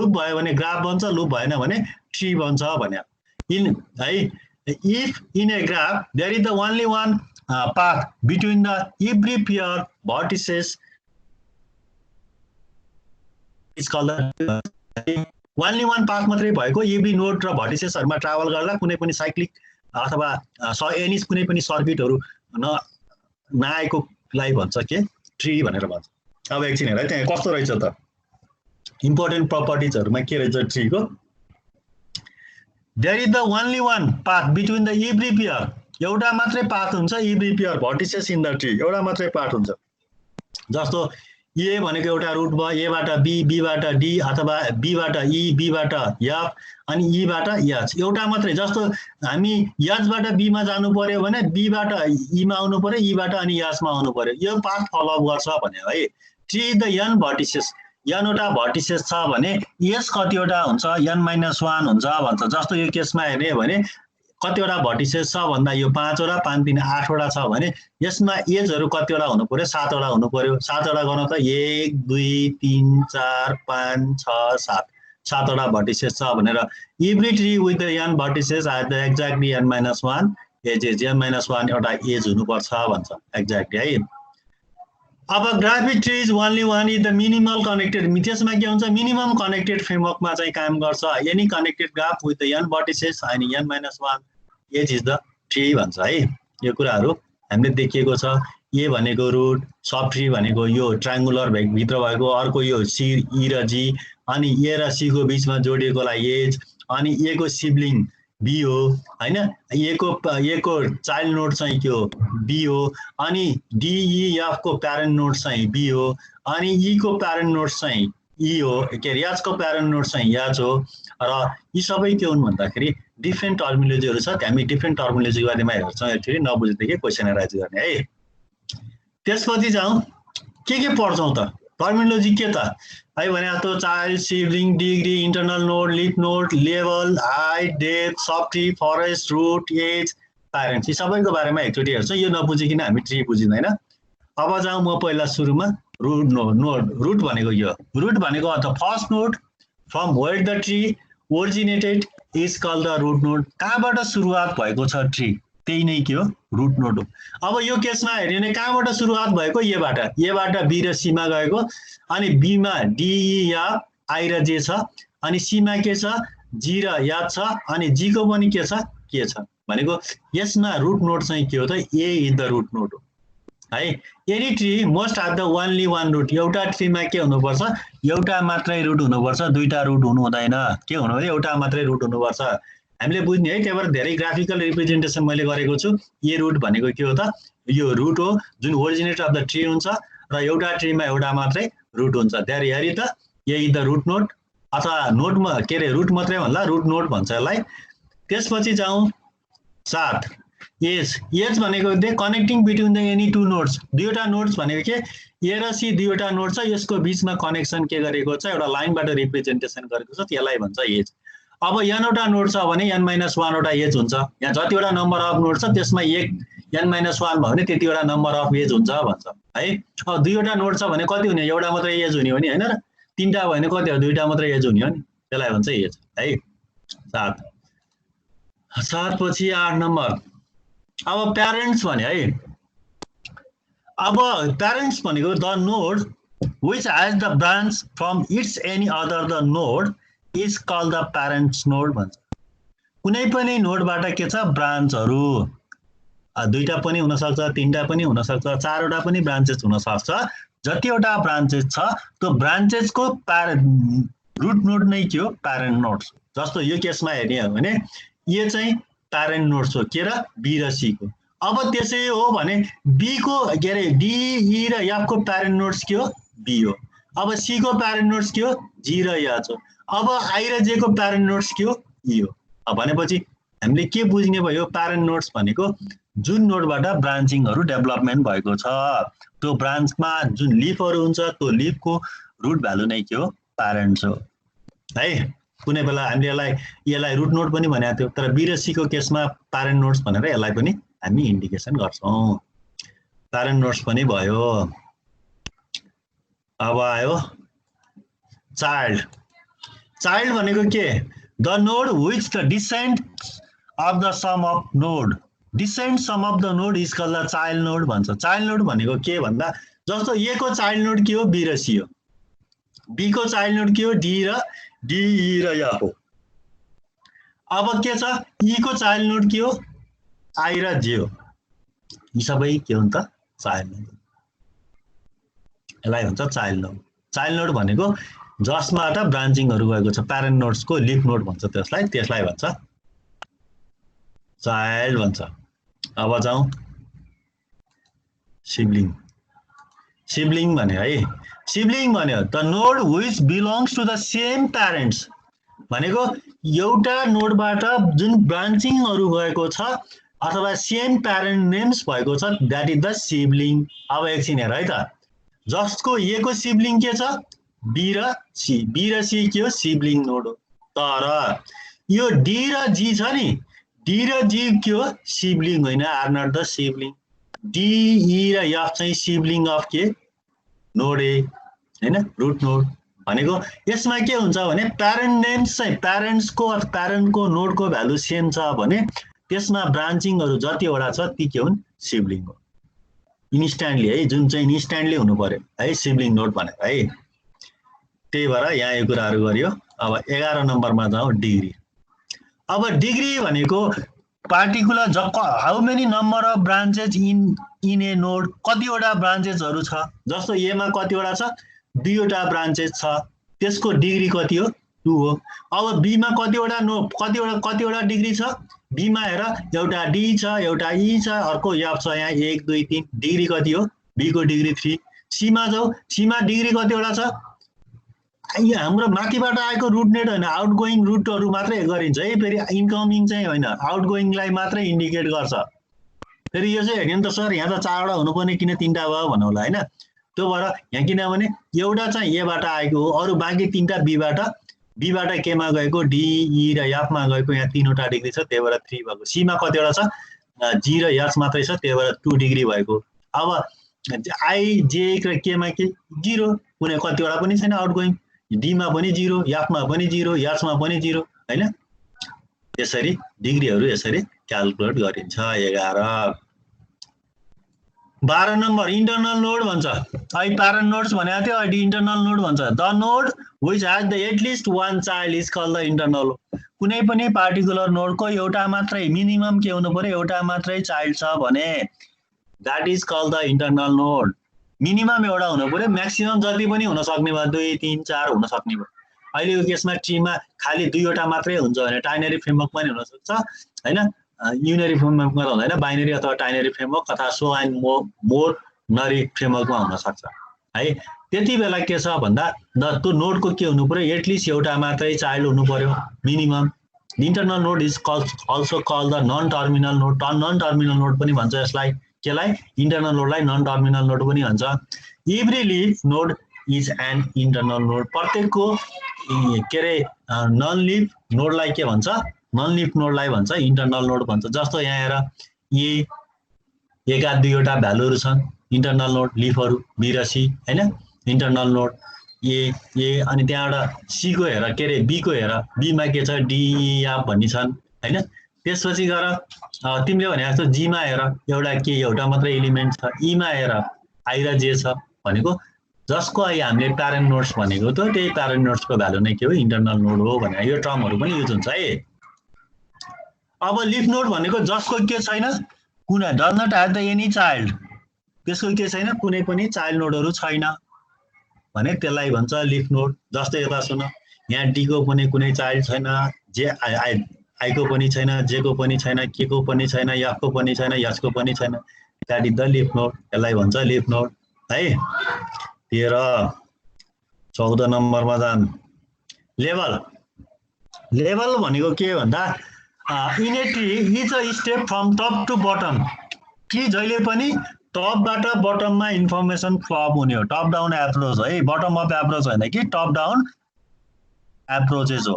Loop भयो भने graph बन्छ, लुप भएन भने ट्री बन्छ भने इन है if in a graph there is the only one path between the every pair vertices is called the only one path मात्रै भएको every node र verticesहरुमा ट्राभल गर्दा कुनै पनि साइक्लिक अथवा एनी कुनै पनि सर्किटहरु नआएकोलाई भन्छ के ट्री भनेर भन्छ। अब एकछिन हेर त्यहाँ कस्तो रहेछ त इम्पोर्टेन्ट प्रपर्टिजहरुमा के रहेछ ट्री को there is the only one path between the every pair एउटा मात्रै पाथ हुन्छ every pair vertices in the tree एउटा मात्रै पाथ हुन्छ। जस्तो ए भनेको एउटा रुट भयो ए बाट बी बी बाट डी अथवा बी बाट ई बी बाट एफ अनि ई बाट एच एउटा मात्रै। जस्तो हामी एच बाट बी मा जानु पर्यो भने बी बाट ई मा आउनु पर्यो ई बाट अनि एच मा आउनु पर्यो यो पाथ फलो अप गर्छ भन्यो है। Tree the n vertices n वटा vertices छ भने s कतिवटा हुन्छ n - 1 हुन्छ भन्छ। जस्तो यो केसमा हेर्ने भने कतिवटा vertices छ भन्दा यो 5 वटा 5 3 8 वटा छ भने यसमा एजहरु कतिवटा हुनु पर्यो 7 वटा हुनु पर्यो। 7 वटा गर्न त 1 2 3 4 5 6 7 7 वटा vertices छ भनेर every tree with the n vertices at the exactly n - 1 edges n - 1 एउटा एज हुनु पर्छ भन्छ एक्ज्याक्टली है। अब graphic tree is only one is the minimal connected त्यसमा के हुन्छ मिनिमम कनेक्टेड फ्रेमवर्कमा चाहिँ काम गर्छ। Any connected graph with the n vertices अनि n - 1 edge is the tree भन्छ है। यो कुराहरु हामीले देखिएको छ। ए भनेको रुट सब ट्री भनेको यो ट्रायंगुलर भित्र भएको अर्को यो सी ई र जी अनि ए र सी को बीचमा जोडिएकोलाई एज अनि ए को सिब्लिङ बी हो हैन ए को चाइल्ड नोड चाहिँ के हो बी हो अनि डी ई एफ को प्यारेन्ट नोड चाहिँ बी हो अनि ई को प्यारेन्ट नोड चाहिँ ई हो के एच को प्यारेन्ट नोड चाहिँ एच हो र यी सबै के हुन् भन्दाखेरि डिफरेन्ट टर्मिनोलोजीहरु छ। हामी डिफरेन्ट टर्मिनोलोजी बारेमा हेर्छौं एकचोटी नबुझेदेखि क्वेशन राइज गर्ने है। त्यसपछि जाउँ के पढ्छौं त टर्मिनोलोजी के त है भने जस्तो child sibling degree internal node leaf node level height depth sub tree forest root edge parents यी सबैको बारेमा एकचोटी हेर्छौं। यो नबुझिकिन हामी ट्री बुझिदैन। अब जाउँ म पहिला सुरुमा रूट नोड रूट भनेको यो रूट भनेको the first node from where the tree originated is called the root node. कहाँबाट सुरुवात भएको छ ट्री त्यही नै के हो रूट नोड हो। अब यो केसमा हेर्यो भने कहाँबाट सुरुवात भएको एबाट बी र सी मा गएको अनि बी मा डी ई एफ आई र जे छ अनि सी मा के छ जी र एच छ अनि जी को पनि के छ भनेको यसमा रूट नोड चाहिँ के हो त A is the root node हो है। Any tree most have the only one root एउटा ट्रीमा के हुनुपर्छ एउटा मात्रै रूट हुनुपर्छ दुईटा रूट हुनु हुँदैन। के हुनु भने एउटा मात्रै रूट हुनुपर्छ हामीले बुझ्ने है। त्यही भएर धेरै ग्राफिकल रिप्रेजेन्टेसन मैले गरेको छु। ए रूट भनेको के हो त यो रूट हो जुन ओरिजिनेटर अफ द ट्री हुन्छ र एउटा ट्रीमा एउटा मात्रै रूट हुन्छ। त्यही हेरी त A is the root node अथवा नोडमा के रे रूट मात्रै भन्ला रूट नोड भन्छ यसलाई। त्यसपछि जाउँ 7 एज भनेको they connecting between the any two nodes दुईवटा नोड्स भनेको के ए र सी दुईवटा नोड छ यसको बीचमा कनेक्सन के गरेको छ एउटा लाइनबाट रिप्रेजेन्टेसन गरेको छ त्यसलाई भन्छ एज। अब n वटा नोड छ भने n - 1 वटा एज हुन्छ। यहाँ जतिवटा नम्बर अफ नोड छ त्यसमा एक n - 1 भयो भने त्यतिवटा नम्बर अफ एज हुन्छ भन्छ है। अब दुईवटा नोड छ भने कति हुने एउटा मात्रै एज हुने हो नि हैन र तीनटा भयो भने कति हो दुईटा मात्रै एज हुने हो नि त्यसलाई भन्छ एज है। 7 पछि 8 नम्बर अब प्यारेन्ट्स भने है। अब प्यारेन्ट्स भनेको the node which has the branch from its any other the node is called the parents node भन्छ। कुनै पनि नोडबाट के छ ब्रान्चहरु दुईटा पनि हुन सक्छ तीनटा पनि हुन सक्छ चारवटा पनि ब्रान्चेस हुन सक्छ। जतिवटा ब्रान्चेस छ त्यो ब्रान्चेसको रुट नोड नै के हो प्यारेन्ट नोड्स। जस्तो यो केसमा हेर्ने हो भने ए चाहिँ प्यारेन्ट नोड्स हो के र बी र सी को। अब त्यसै हो भने बी को के रे डी ई र एफ को प्यारेन्ट नोड्स के हो बी हो। अब सी को प्यारेन्ट नोड्स के हो जी र एच हो। अब आई र जे को प्यारेन्ट नोड्स के हो ई हो। अब भनेपछि हामीले के बुझ्ने भयो प्यारेन्ट नोड्स भनेको जुन नोडबाट ब्रान्चिङहरु डेभलपमेन्ट भएको छ त्यो ब्रान्चमा जुन लिफहरु हुन्छ त्यो लिफको रुट भ्यालु नै के हो प्यारेन्ट्स हो है। कुनै बेला हामीले यसलाई रुट नोड पनि भनेको थियो तर बी र सी को केसमा प्यारेन्ट नोड्स भनेर यसलाई पनि हामी इन्डिकेसन गर्छौं। प्यारेन्ट नोड्स पनि भयो। अब आयो चाइल्ड चाइल्ड भनेको के the node which the descent of the some of node descent some of the node is called the child node भन्छ चाइल्ड नोड भनेको के भन्दा जस्तो ए को चाइल्ड नोड के हो बी र सी हो बी को चाइल्ड नोड के हो डी ई र एफ हो अब के छ ई को चाइल्ड नोड के हो आई र जे हो यी सबै के हुन् त चाइल्ड नोड यसलाई भन्छ चाइल्ड नोड चाइल्ड नोड भनेको जसबाट ब्रान्चिङहरु गएको छ प्यारेन्ट नोड्सको लिफ नोड भन्छ त्यसलाई भन्छ चाइल्ड भन्छ अब जाउँ सिब्लिङ सिब्लिङ भन्यो है सिब्लिङ भन्यो the node which belongs to the same parents भनेको एउटा नोडबाट जुन ब्रान्चिङहरु गएको छ अथवा सेम प्यारेन्ट नेम्स भएको छ दैट इज द सिब्लिङ अब एकछिन हेर है त जसको ए को सिब्लिङ के छ बी र सी के हो सिब्लिङ नोड हो तर यो डी र जी छ नि डी र जी के हो सिब्लिङ होइन are not the sibling D E र एफ चाहिँ सिब्लिङ अफ के नोड ए हैन रुट नोड भनेको यसमा के हुन्छ भने प्यारेन्ट नेम्स चाहिँ प्यारेन्टको नोडको भ्यालु सेम छ भने त्यसमा ब्रान्चिङहरु जतिवटा छ ती के हुन् सिब्लिङ हो इन्स्ट्यान्टली है जुन चाहिँ इन्स्ट्यान्टली हुनु पर्यो है सिब्लिङ नोड भनेर है त्यही भएर यहाँ यो कुराहरु गरियो अब 11 नम्बरमा जाउँ डिग्री अब डिग्री भनेको particular how many number of branches in A node कतिवटा ब्रान्चेसहरु छ जस्तो ए मा कतिवटा छ 2 वटा ब्रान्चेस छ त्यसको डिग्री कति हो 2 हो अब बी मा कतिवटा डिग्री छ बी मा हेर एउटा डी छ एउटा ई छ अर्को एफ छ यहाँ 1 2 3 डिग्री कति हो बी को डिग्री 3 सी मा जाऊ सी मा डिग्री कतिवटा छ हाम्रो माथिबाट आएको रुट नेट हैन आउटगोइङ रुटहरु मात्रै गरिन्छ है फेरि इनकमिङ चाहिँ हैन आउटगोइङलाई मात्रै इन्डिकेट गर्छ फेरि यो चाहिँ हेर्नु नि त सर यहाँ त 4 वटा हुनुपर्ने किन 3टा भयो भन्नु होला हैन त्यो भएर यहाँ किनभने एउटा चाहिँ ए बाट आएको हो अरु बाँकी 3टा बी बाट के मा गएको डी ई र एफ मा गएको यहाँ 3 वटा डिग्री छ त्यही भएर 3 भएको सी मा कतिवटा छ जी र एच मात्रै छ त्यही भएर 2 डिग्री भएको अब आई जे र के मा के 0 कुनै कतिवटा पनि छैन आउटगोइङ डी मा पनि 0 एफ मा पनि 0 एच मा पनि 0 हैन यसरी डिग्रीहरु यसरी क्याल्कुलेट गरिन्छ 11 12 नम्बर इन्टरनल नोड भन्छ है प्यारेन्ट नोड्स भनेको थियो अहिले इन्टरनल नोड भन्छ the node which has the at least one child is called the internal कुनै पनि पार्टिकुलर नोडको एउटा मात्रै मिनिमम के हुनु पर्यो एउटा मात्रै चाइल्ड छ भने that is called the internal node minimum एउटा हुनु पर्यो म्याक्सिमम जति पनि हुन सक्ने भयो 2 3 4 हुन सक्ने भयो अहिलेको केसमा ट्रीमा खाली 2 वटा मात्रै हुन्छ भने टाइनरी फ्रेमवर्क पनि हुन सक्छ हैन युनरी फ्रेमवर्कमा हुँदैन बाइनरी अथवा टाइनरी फ्रेमवर्क अथवा सो एन्ड मोर नरी फ्रेमवर्कमा हुन सक्छ है त्यति बेला के छ भन्दा त्यो नोडको के हुनु पर्यो एटलिस्ट एउटा मात्रै चाइल्ड हुनु पर्यो minimum internal node is also called the non terminal node non terminal node पनि भन्छ यसलाई केलाई इन्टरनल नोडलाई नन टर्मिनल नोड पनि भन्छ every leaf node is an internal node प्रत्येकको के रे नन लिफ नोडलाई के भन्छ नन लिफ नोडलाई भन्छ इन्टरनल नोड भन्छ जस्तो यहाँ हेर ए एका 2 वटा भ्यालुहरु छन् इन्टरनल नोड लिफहरु बी र सी हैन इन्टरनल नोड ए अनि त्यहाँबाट सी को हेर के रे बी को हेर बी मा के छ डी एफ भन्ने छन् हैन त्यसपछि गएर तिमीले भने जस्तो जी मा हेर एउटा मात्रै एलिमेन्ट छ ई मा हेर आई र जे छ भनेको जसको अहिले हामीले प्यारेन्ट नोड्स भनेको त त्यही प्यारेन्ट नोड्सको भ्यालु नै के हो इन्टरनल नोड हो भने यो टर्महरु पनि युज हुन्छ है अब लिफ नोड भनेको जसको के छैन कुनै does not have the any child त्यसको के छैन कुनै पनि चाइल्ड नोडहरु छैन भने त्यसलाई भन्छ लिफ नोड जस्तै यता सुन यहाँ डी को पनि कुनै चाइल्ड छैन जे आई को पनि छैन जे को पनि छैन के को पनि छैन एफ को पनि छैन एच को पनि छैन that is the leaf node यसलाई भन्छ लिफ नोड है 13 14 नम्बरमा जान लेभल भनेको के भन्दा in a tree is a step from top to bottom tree जहिले पनि टपबाट बटममा इन्फर्मेसन फ्लो हुने हो टप डाउन एप्रोच है बटम अप एप्रोच हैन कि टप डाउन एप्रोचेस हो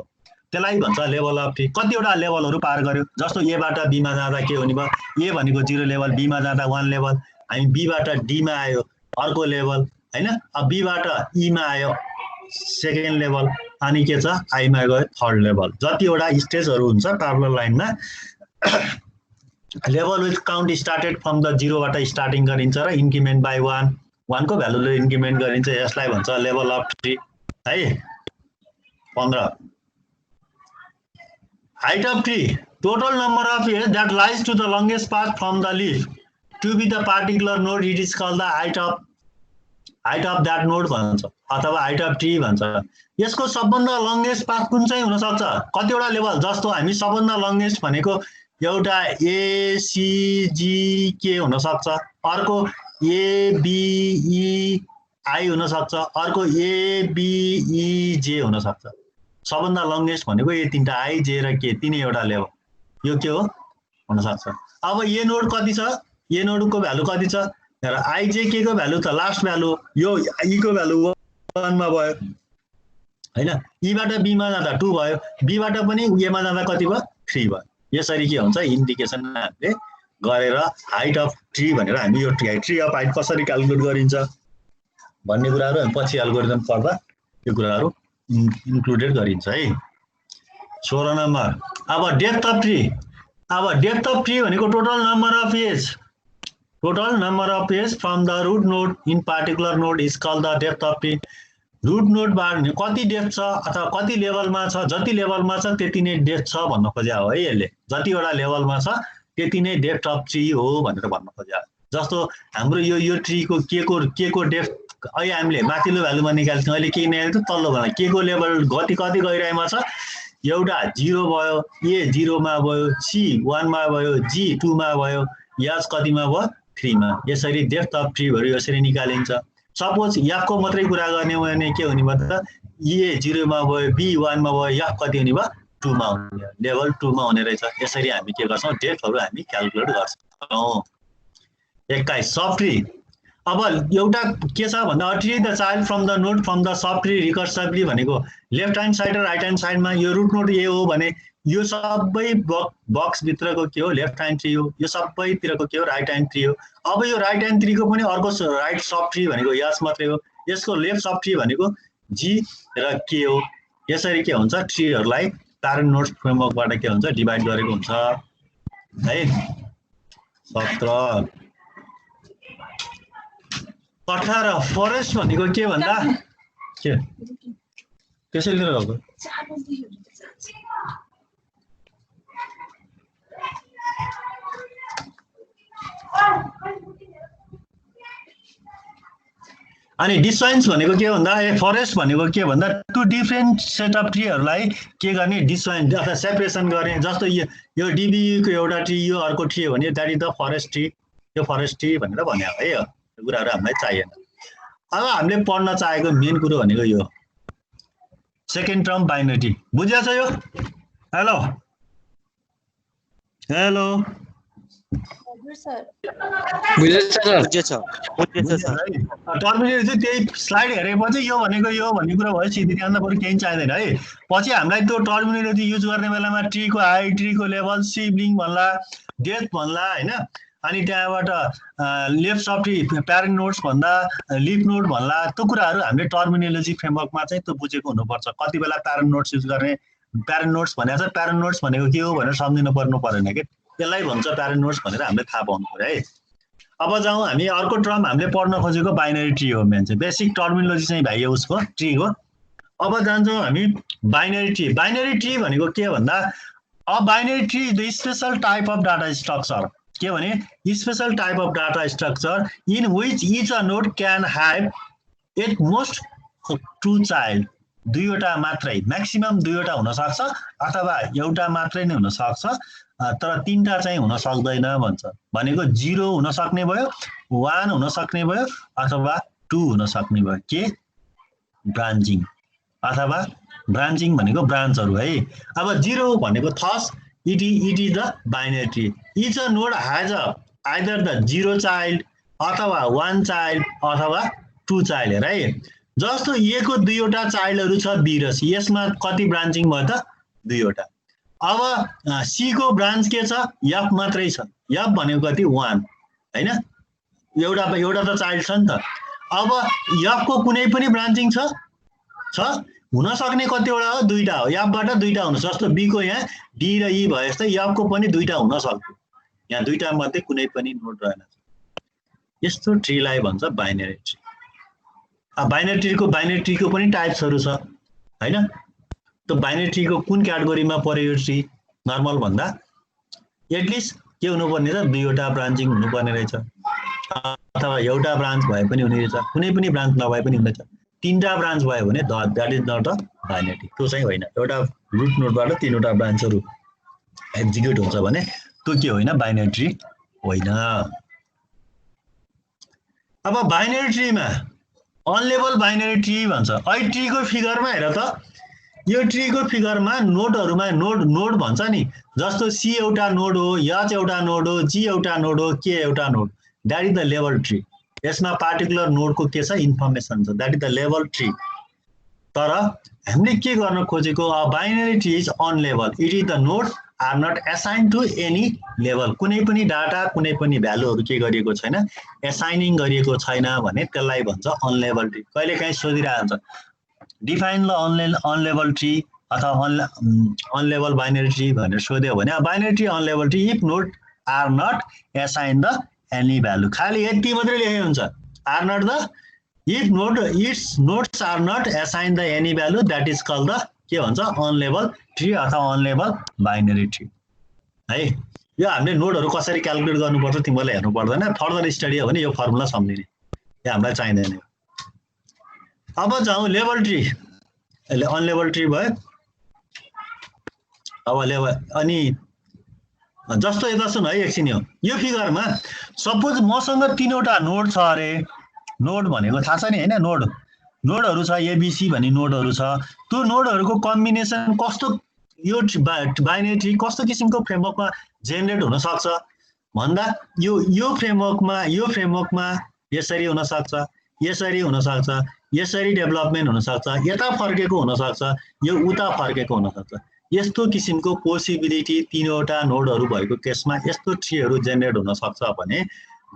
त्यसलाई भन्छ लेभल अफ ट्री कतिवटा लेभलहरु पार गर्यो जस्तो ए बाट बी मा जाँदा के हुने भयो ए भनेको 0 लेभल बी मा जाँदा 1 लेभल हामी बी बाट डी मा आयो अर्को लेभल हैन अब बी बाट ई मा आयो सेकेन्ड लेभल अनि के छ आईमा गयो थर्ड लेभल जतिवटा स्टेजहरु हुन्छ प्यारलल लाइनमा level with count started from the 0 बाट स्टार्टिङ गरिन्छ र इन्क्रिमेन्ट बाइ 1 को भ्यालुले इन्क्रिमेन्ट गरिन्छ यसलाई भन्छ लेभल अफ ट्री है 15 height of tree total number of edge that lies to the longest path from the leaf to be the particular node it is called the height of that node भन्छ अथवा height of tree भन्छ यसको सबभन्दा longest path कुन चाहिँ हुन सक्छ कतिवटा लेभल जस्तो हामी सबभन्दा लंगेस्ट भनेको एउटा ए सी जी के हुन सक्छ अर्को ए बी ई आई हुन सक्छ अर्को ए बी ई जे हुन सक्छ सबभन्दा लंगेस्ट भनेको यो तीनटा आई जे र के तीनैवटा लेभल यो के हो हुन सक्छ अब ए नोड कति छ ए नोडको भ्यालु कति छ र आई जे के को भ्यालु त लास्ट भ्यालु यो ई को भ्यालु 1 मा भयो हैन ई बाट बी मा जाँदा 2 भयो बी बाट पनि ए मा जाँदा कति भयो 3 भयो यसरी के हुन्छ इन्डिकेसन हामीले गरेर हाइट अफ ट्री भनेर हामी यो ट्री अफ हाइट कसरी क्याल्कुलेट गरिन्छ भन्ने कुराहरु हामी पछि एल्गोरिदम पढ्दा यो कुराहरु इन्क्लुडेड गरिन्छ है 16 नम्बर अब डेप्थ अफ ट्री भनेको total number of edge from the root node in particular node is called the depth of tree root node बाट कति डेप्थ छ अथवा कति लेभलमा छ जति लेभलमा छ त्यति नै डेप्थ छ भन्न खोज्या हो है यसले जतिवटा लेभलमा छ त्यति नै डेप्थ अफ ट्री हो भनेर भन्न खोज्या जस्तो हाम्रो यो ट्रीको के को डेप्थ अहिले हामीले माथिल्लो भ्यालुमा निकाल्छौं अहिले के निकाल्छौं तल्लो भ्यालु के को लेभल गति कति गइरहेमा छ एउटा 0 भयो ए 0 मा भयो सी 1 मा भयो जी 2 मा भयो एच कतिमा भयो 3 मा यसरी डेप्थ अफ ट्री भरि यसरी निकालिन्छ सपोज एफ को मात्रै कुरा गर्ने हो भने के हुने भयो त ए 0 मा भयो बी 1 मा भयो एफ कति हुने भयो 2 मा हुने लेभल 2 मा हुने रहेछ यसरी हामी के गर्छौं डेप्थहरु हामी क्याल्कुलेट गर्छौं 21 सब ट्री अब एउटा के छ भन्दा tree the child from the node from the subtree recursively भनेको लेफ्ट ह्यान्ड साइड र राइट ह्यान्ड साइडमा यो रूट नोड ए हो भने यो सबै बक्स भित्रको के हो लेफ्ट ह्यान्ड ट्री हो यो सबैतिरको के हो राइट ह्यान्ड ट्री हो अब यो राइट ह्यान्ड ट्री को पनि अर्को राइट सब ट्री भनेको यस मात्रै हो यसको लेफ्ट सब ट्री भनेको जी र के हो यसरी के हुन्छ ट्रीहरुलाई प्यारेन्ट नोड्स फ्रेमवर्कबाट के हुन्छ डिभाइड गरेको हुन्छ है 17 18 फरेस्ट भनेको के भन्दा के त्यसैले लिएर अनि डिस्जोइन्ट्स भनेको के भन्दा फरेस्ट भनेको के भन्दा टु डिफरेन्ट सेट अफ ट्रीहरुलाई के गर्ने डिस्जोइन्ट अथवा सेपरेसन गर्ने जस्तो यो डीबीयू को एउटा ट्री यो अर्को ट्री हो भने that is the forest tree यो फरेस्ट ट्री भनेर भन्या है यो कुराहरु हामीलाई चाहिएन अब हामीले पढ्न चाहेको मेन कुरो भनेको यो सेकेन्ड टर्म बाइनरी बुझ्या छ यो हेलो हेलो टर्मिनेट चाहिँ त्यही स्लाइड हेरेपछि यो भनेको यो भन्ने कुरा भयो सिधै त्यहाँ बरु केही चाहिँदैन है पछि हामीलाई त्यो टर्मिनेटोलोजी युज गर्ने बेलामा ट्रीको हाइट ट्रीको लेभल सिबलिङ भन्ला डेप्थ भन्ला हैन अनि त्यहाँबाट left sub tree parent nodes भन्दा लिफ नोड भन्ला त्यो कुराहरु हामीले टर्मिनेटोलोजी फ्रेमवर्कमा चाहिँ त्यो बुझेको हुनुपर्छ कति बेला प्यारेन्ट नोड्स युज गर्ने प्यारेन्ट नोड्स भनेको चाहिँ प्यारेन्ट नोड्स भनेको के हो भनेर सम्झिनु पर्नु पर्दैन के त्यसलाई भन्छ प्यारेन्ट नोड्स भनेर हामीले थाहा पाउनु पर्यो है अब जाउँ हामी अर्को टर्म हामीले पढ्न खोजेको बाइनरी ट्री हो मेन चाहिँ बेसिक टर्मिनोलोजी चाहिँ भाइ उसको ट्री हो अब जान्छौँ हामी बाइनरी ट्री भनेको के भन्दा a binary tree is the special type of data structure के भने special type of data structure in which each a node can have at most 2 child दुईवटा मात्रै म्याक्सिमम दुईवटा हुन सक्छ अथवा एउटा मात्रै नै हुन सक्छ तर तीनटा चाहिँ हुन सक्दैन भन्छ भनेको 0 हुन सक्ने भयो 1 हुन सक्ने भयो अथवा 2 हुन सक्ने भयो के ब्रान्चिङ अथवा ब्रान्चिङ भनेको ब्रान्चहरु है अब 0 भनेको thus it is the binary tree each a node has either the 0 child अथवा 1 चाइल्ड अथवा 2 चाइल्ड है जस्तो ए को दुईवटा चाइल्डहरु छ बी र सी यसमा कति ब्रान्चिङ भयो त दुईवटा अब सी को ब्रान्च के छ एफ मात्रै छ एफ भनेको कति 1 हैन एउटा त चाइल्ड छ नि त अब एफ को कुनै पनि ब्रान्चिङ छ हुन सक्ने कतिवटा हो दुईटा हो यापबाट दुईटा हुन जस्तो बी को यहाँ डी र ई भए जस्तै याप को पनि दुईटा हुन सक्छ यहाँ दुईटा मध्ये कुनै पनि नोड रहेन यस्तो ट्रीलाई भन्छ बाइनरी ट्री बाइनरी ट्रीको पनि टाइप्सहरु छ हैन त्यो बाइनरी ट्रीको कुन क्याटेगोरीमा पर्यो यो ट्री नर्मल भन्दा एटलिस्ट के हुनुपर्ने छ दुईवटा ब्रान्चिङ हुनुपर्ने रहेछ अथवा एउटा ब्रान्च भए पनि हुने रहेछ कुनै पनि ब्रान्च नभए पनि हुनेछ तीनटा ब्रान्च भयो भने that is not a binary tree त्यो चाहिँ होइन एउटा रुट नोडबाट तीनवटा ब्रान्चहरु एक्जिक्युट हुन्छ भने त्यो के होइन बाइनरी ट्री होइन अब बाइनरी ट्रीमा अनलेबल बाइनरी ट्री भन्छ अहिले ट्रीको फिगरमा हेर त यो ट्रीको फिगरमा नोडहरुमा नोड भन्छ नि जस्तो सी एउटा नोड हो एच एउटा नोड हो जी एउटा नोड हो के एउटा node that is the level tree यसमा पार्टिकुलर नोडको के छ इन्फर्मेसन छ that is the level tree तर हामीले के गर्न खोजेको binary tree is unlabel it is the node are not assign to any लेभल कुनै पनि डाटा कुनै पनि भ्यालुहरु के गरिएको छैन असाइनिङ गरिएको छैन भने त्यसलाई भन्छ अनलेबल ट्री कहिलेकाहीँ सोधिरहेको हुन्छ डिफाइन द अनलेबल ट्री अथवा अनलेबल बाइनरी ट्री भनेर सोध्यो भने binary tree unlabel tree if node are not assign the any value खाली यति मात्रै लेखे हुन्छ are not the if node its nodes are not assign the any value that is called the के भन्छ अनलेबल ट्री अथवा unlabel binary tree है यो हामीले नोडहरु कसरी क्याल्कुलेट गर्नुपर्छ तिमीले हेर्नु पर्दैन फर्दर स्टडी हो भने यो फर्मुला सम्झिने यो हामीलाई चाहिदैन अब जाउँ लेभल ट्री अनलेबल ट्री भयो अब लेभल अनि जस्तो यता सुन है एकछिन यो फिगरमा सपोज मसँग तीनवटा नोड छ अरे नोड भनेको थाहा छ नि हैन नोडहरु छ एबीसी भन्ने नोडहरु छ त्यो नोडहरुको कम्बिनेसन कस्तो यो बाइनरी ट्री कस्तो किसिमको फ्रेमवर्कमा जेनेरेट हुन सक्छ भन्दा यो फ्रेमवर्कमा यसरी हुन सक्छ यसरी हुन सक्छ यसरी डेभलपमेन्ट हुन सक्छ यता फर्केको हुन सक्छ यो उता फर्केको हुन सक्छ यस्तो किसिमको पोसिबिलिटी तीनवटा नोडहरु भएको केसमा यस्तो ट्रीहरु जेनेरेट हुन सक्छ भने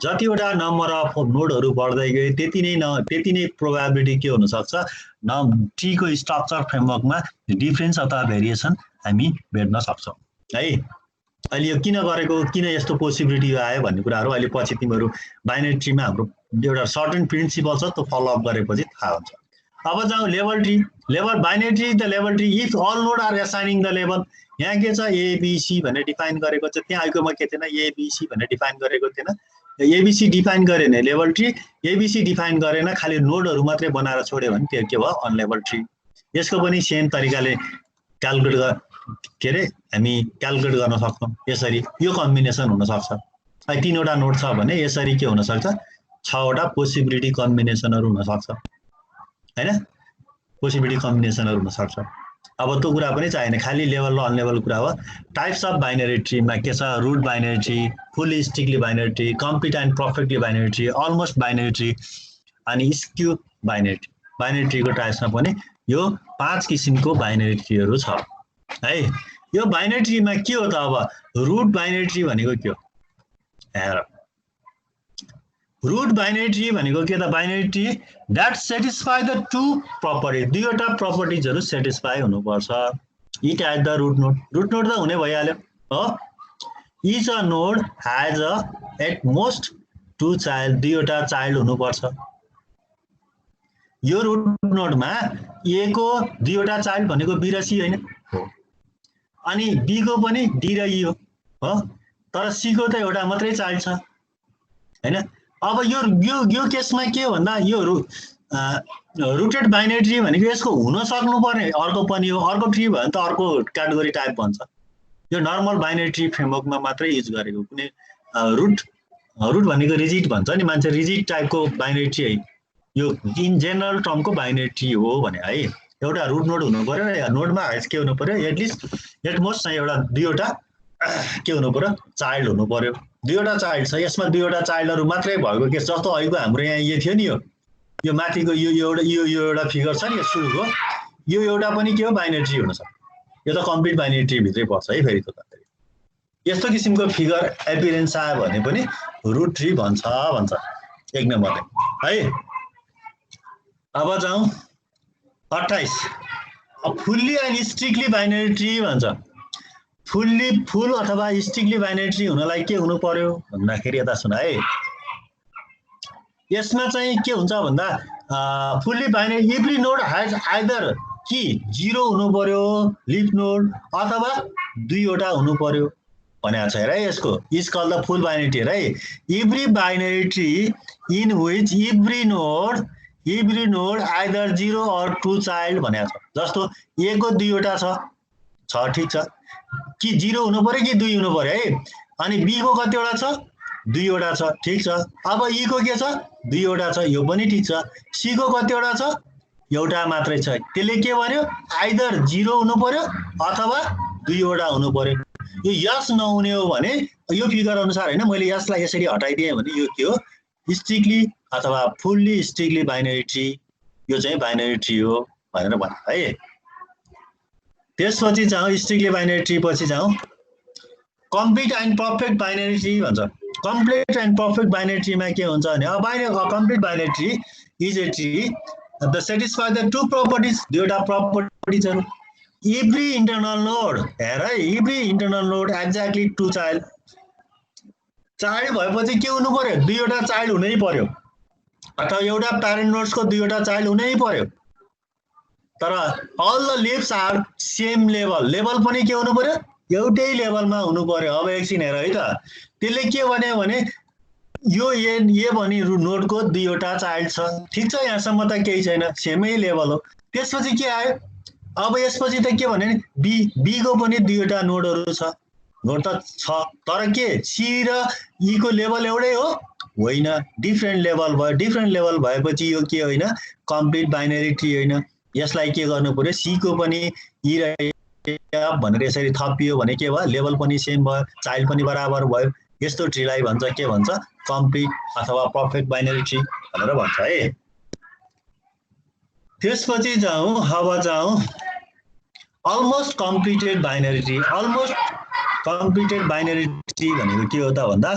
जतिवटा नम्बर अफ नोडहरु बढ्दै गए त्यति नै प्रोबेबिलिटी के हुन सक्छ ट्रीको स्ट्रक्चर फ्रेमवर्कमा डिफरेन्स अथवा भेरिएसन हामी भेट्न सक्छौं है अहिले यो किन गरेको किन यस्तो पोसिबिलिटी आयो भन्ने कुराहरु अहिले पछि तिमीहरु बाइनरी ट्रीमा हाम्रो एउटा सर्टेन प्रिन्सिपल छ त्यो फलो अप गरेपछि थाहा हुन्छ अब जाउँ level tree level binary tree the level tree if all node are assigning the level यहाँ के छ एबीसी भनेर डिफाइन गरेको छ त्यहाँ आइकोमा के थिएन एबीसी भनेर डिफाइन गरेको थिएन एबीसी डिफाइन गरेन लेभल ट्री एबीसी डिफाइन गरेन खाली नोडहरु मात्रै बनाएर छोड्यो भने त्यो के भयो अनलेबल ट्री यसको पनि सेम तरिकाले क्याल्कुलेट के हामी क्याल्कुलेट गर्न सक्छौं यसरी यो कम्बिनेसन हुन सक्छ अहिले तीनवटा नोड छ भने यसरी के हुन सक्छ 6 वटा पोसिबिलिटी कम्बिनेसनहरु हुन सक्छ हैन पोसिबिलिटी कम्बिनेसनहरु हुन सक्छ अब त्यो कुरा पनि चाहिएन खाली लेभल र अनलेबल कुरा हो टाइप्स अफ बाइनरी ट्रीमा के छ root binary tree full strictly binary tree complete and perfectly binary tree almost binary tree अनि स्क्यू बाइनरी ट्रीको टाइप्समा पनि यो 5 किसिमको बाइनरी ट्रीहरु छ है यो बाइनरी ट्रीमा के हो त अब रुट बाइनरी ट्री भनेको के हो हेर रुट बाइनरी ट्री भनेको के त binary tree that satisfy the two property दुईवटा प्रपर्टीजहरु सेटिस्फाई हुनुपर्छ it has the root node त हुने भइहाल्यो हो each a node has a at most 2 child दुईवटा चाइल्ड हुनुपर्छ यो रुट नोडमा ए को दुईवटा चाइल्ड भनेको बी र सी हैन अनि बी को पनि डी र ई हो तर सी को त एउटा मात्रै चाइल्ड छ हैन अब यो केसमा के भन्दा यो रुटेड बाइनरी ट्री भनेको यसको हुन सक्नु पर्ने अर्को पनि हो अर्को ट्री भयो भने त अर्को क्याटेगोरी टाइप भन्छ यो नर्मल बाइनरी ट्री फ्रेमवर्कमा मात्रै युज गरेको कुनै रुट भनेको रिजिड भन्छ नि मान्छे रिजिड टाइपको बाइनरी ट्री है यो इन जनरल टर्मको बाइनरी ट्री हो भने है एउटा रुट नोड हुनु पर्यो या नोडमा के हुनु पर्यो एट मोस्ट चाहिँ एउटा दुईवटा के हुनु पर्यो चाइल्ड हुनु पर्यो दुईवटा चाइल्ड छ यसमा दुईवटा चाइल्डहरु मात्रै भएको केस जस्तो अहिलेको हाम्रो यहाँ यो थियो नि यो माथिको यो एउटा फिगर छ नि यो सुरुको यो एउटा पनि के हो बाइनरी ट्री हुन सक्छ यो त कम्प्लिट बाइनरी ट्री भित्रै पर्छ है फेरि त यस्तो किसिमको फिगर एपिरेन्स आयो भने पनि रुट ट्री भन्छ एक नम्बरले है अब जाउँ 28 fully and strictly binary tree भन्छ फुल अथवा स्ट्रिक्टली बाइनरी ट्री हुनलाई के हुनु पर्यो भन्दाखेरि यता सुन है यसमा चाहिँ के हुन्छ भन्दा fully binary every node has either कि 0 हुनु पर्यो लिफ नोड अथवा दुईवटा हुनु पर्यो भनेको छ हेर है यसको is called the full binary tree है every binary tree in which every node either 0 or 2 child भनेको छ जस्तो ए को दुईवटा छ ठीक छ कि 0 हुनु पर्यो कि 2 हुनु पर्यो है अनि बी को कतिवटा छ दुईवटा छ ठीक छ अब ई को के छ दुईवटा छ यो पनि ठीक छ सी को कतिवटा छ एउटा मात्रै छ त्यसले के भन्यो आइदर 0 हुनु पर्यो अथवा दुईवटा हुनु पर्यो यो यस नहुने हो भने यो फिगर अनुसार हैन मैले यसलाई यसरी हटाइदिए भने यो के हो स्ट्रिक्टली अथवा फुल्ली स्ट्रिक्टली बाइनरी ट्री यो चाहिँ बाइनरी ट्री हो भनेर भन्छ है त्यसपछि जाउँ स्ट्रिक्टली बाइनरी ट्री पछि जाउँ complete and perfect binary tree भन्छ कम्प्लिट एन्ड परफेक्ट बाइनरी ट्रीमा के हुन्छ भने complete binary tree is a tree the satisfy the two properties दुईवटा प्रपर्टिजहरु एभ्री इन्टरनल नोड हेर है every internal node exactly 2 child भएपछि के हुनु पर्यो दुईवटा चाइल्ड हुनै पर्यो अथवा एउटा प्यारेन्ट नोड्सको दुईवटा चाइल्ड हुनै पर्यो तर all the leaves are same level पनि के हुनु पर्यो एउटै लेभलमा हुनु पर्यो अब एकछिन हेर है त त्यसले के भन्यो भने यो ए भनी नोडको दुईवटा चाइल्ड छ ठीक छ यहाँसम्म त केही छैन सेमै लेभल हो त्यसपछि के आयो अब यसपछि त के भन्यो नि बी को पनि दुईवटा नोडहरु छ नोड त छ तर के सी र ई को लेभल एउटै हो होइन डिफरेन्ट लेभल भएपछि यो के होइन कम्प्लिट बाइनरी ट्री होइन यसलाई के गर्नु पर्यो सी को पनि ई र एफ भनेर यसरी थपियो भने के भयो लेभल पनि सेम भयो चाइल्ड पनि बराबर भयो यस्तो ट्रीलाई भन्छ के भन्छ कम्प्लिट अथवा परफेक्ट बाइनरी ट्री भनेर भन्छ है त्यसपछि अब जाउँ अलमोस्ट कम्प्लिटेड बाइनरी ट्री भनेको के हो त भन्दा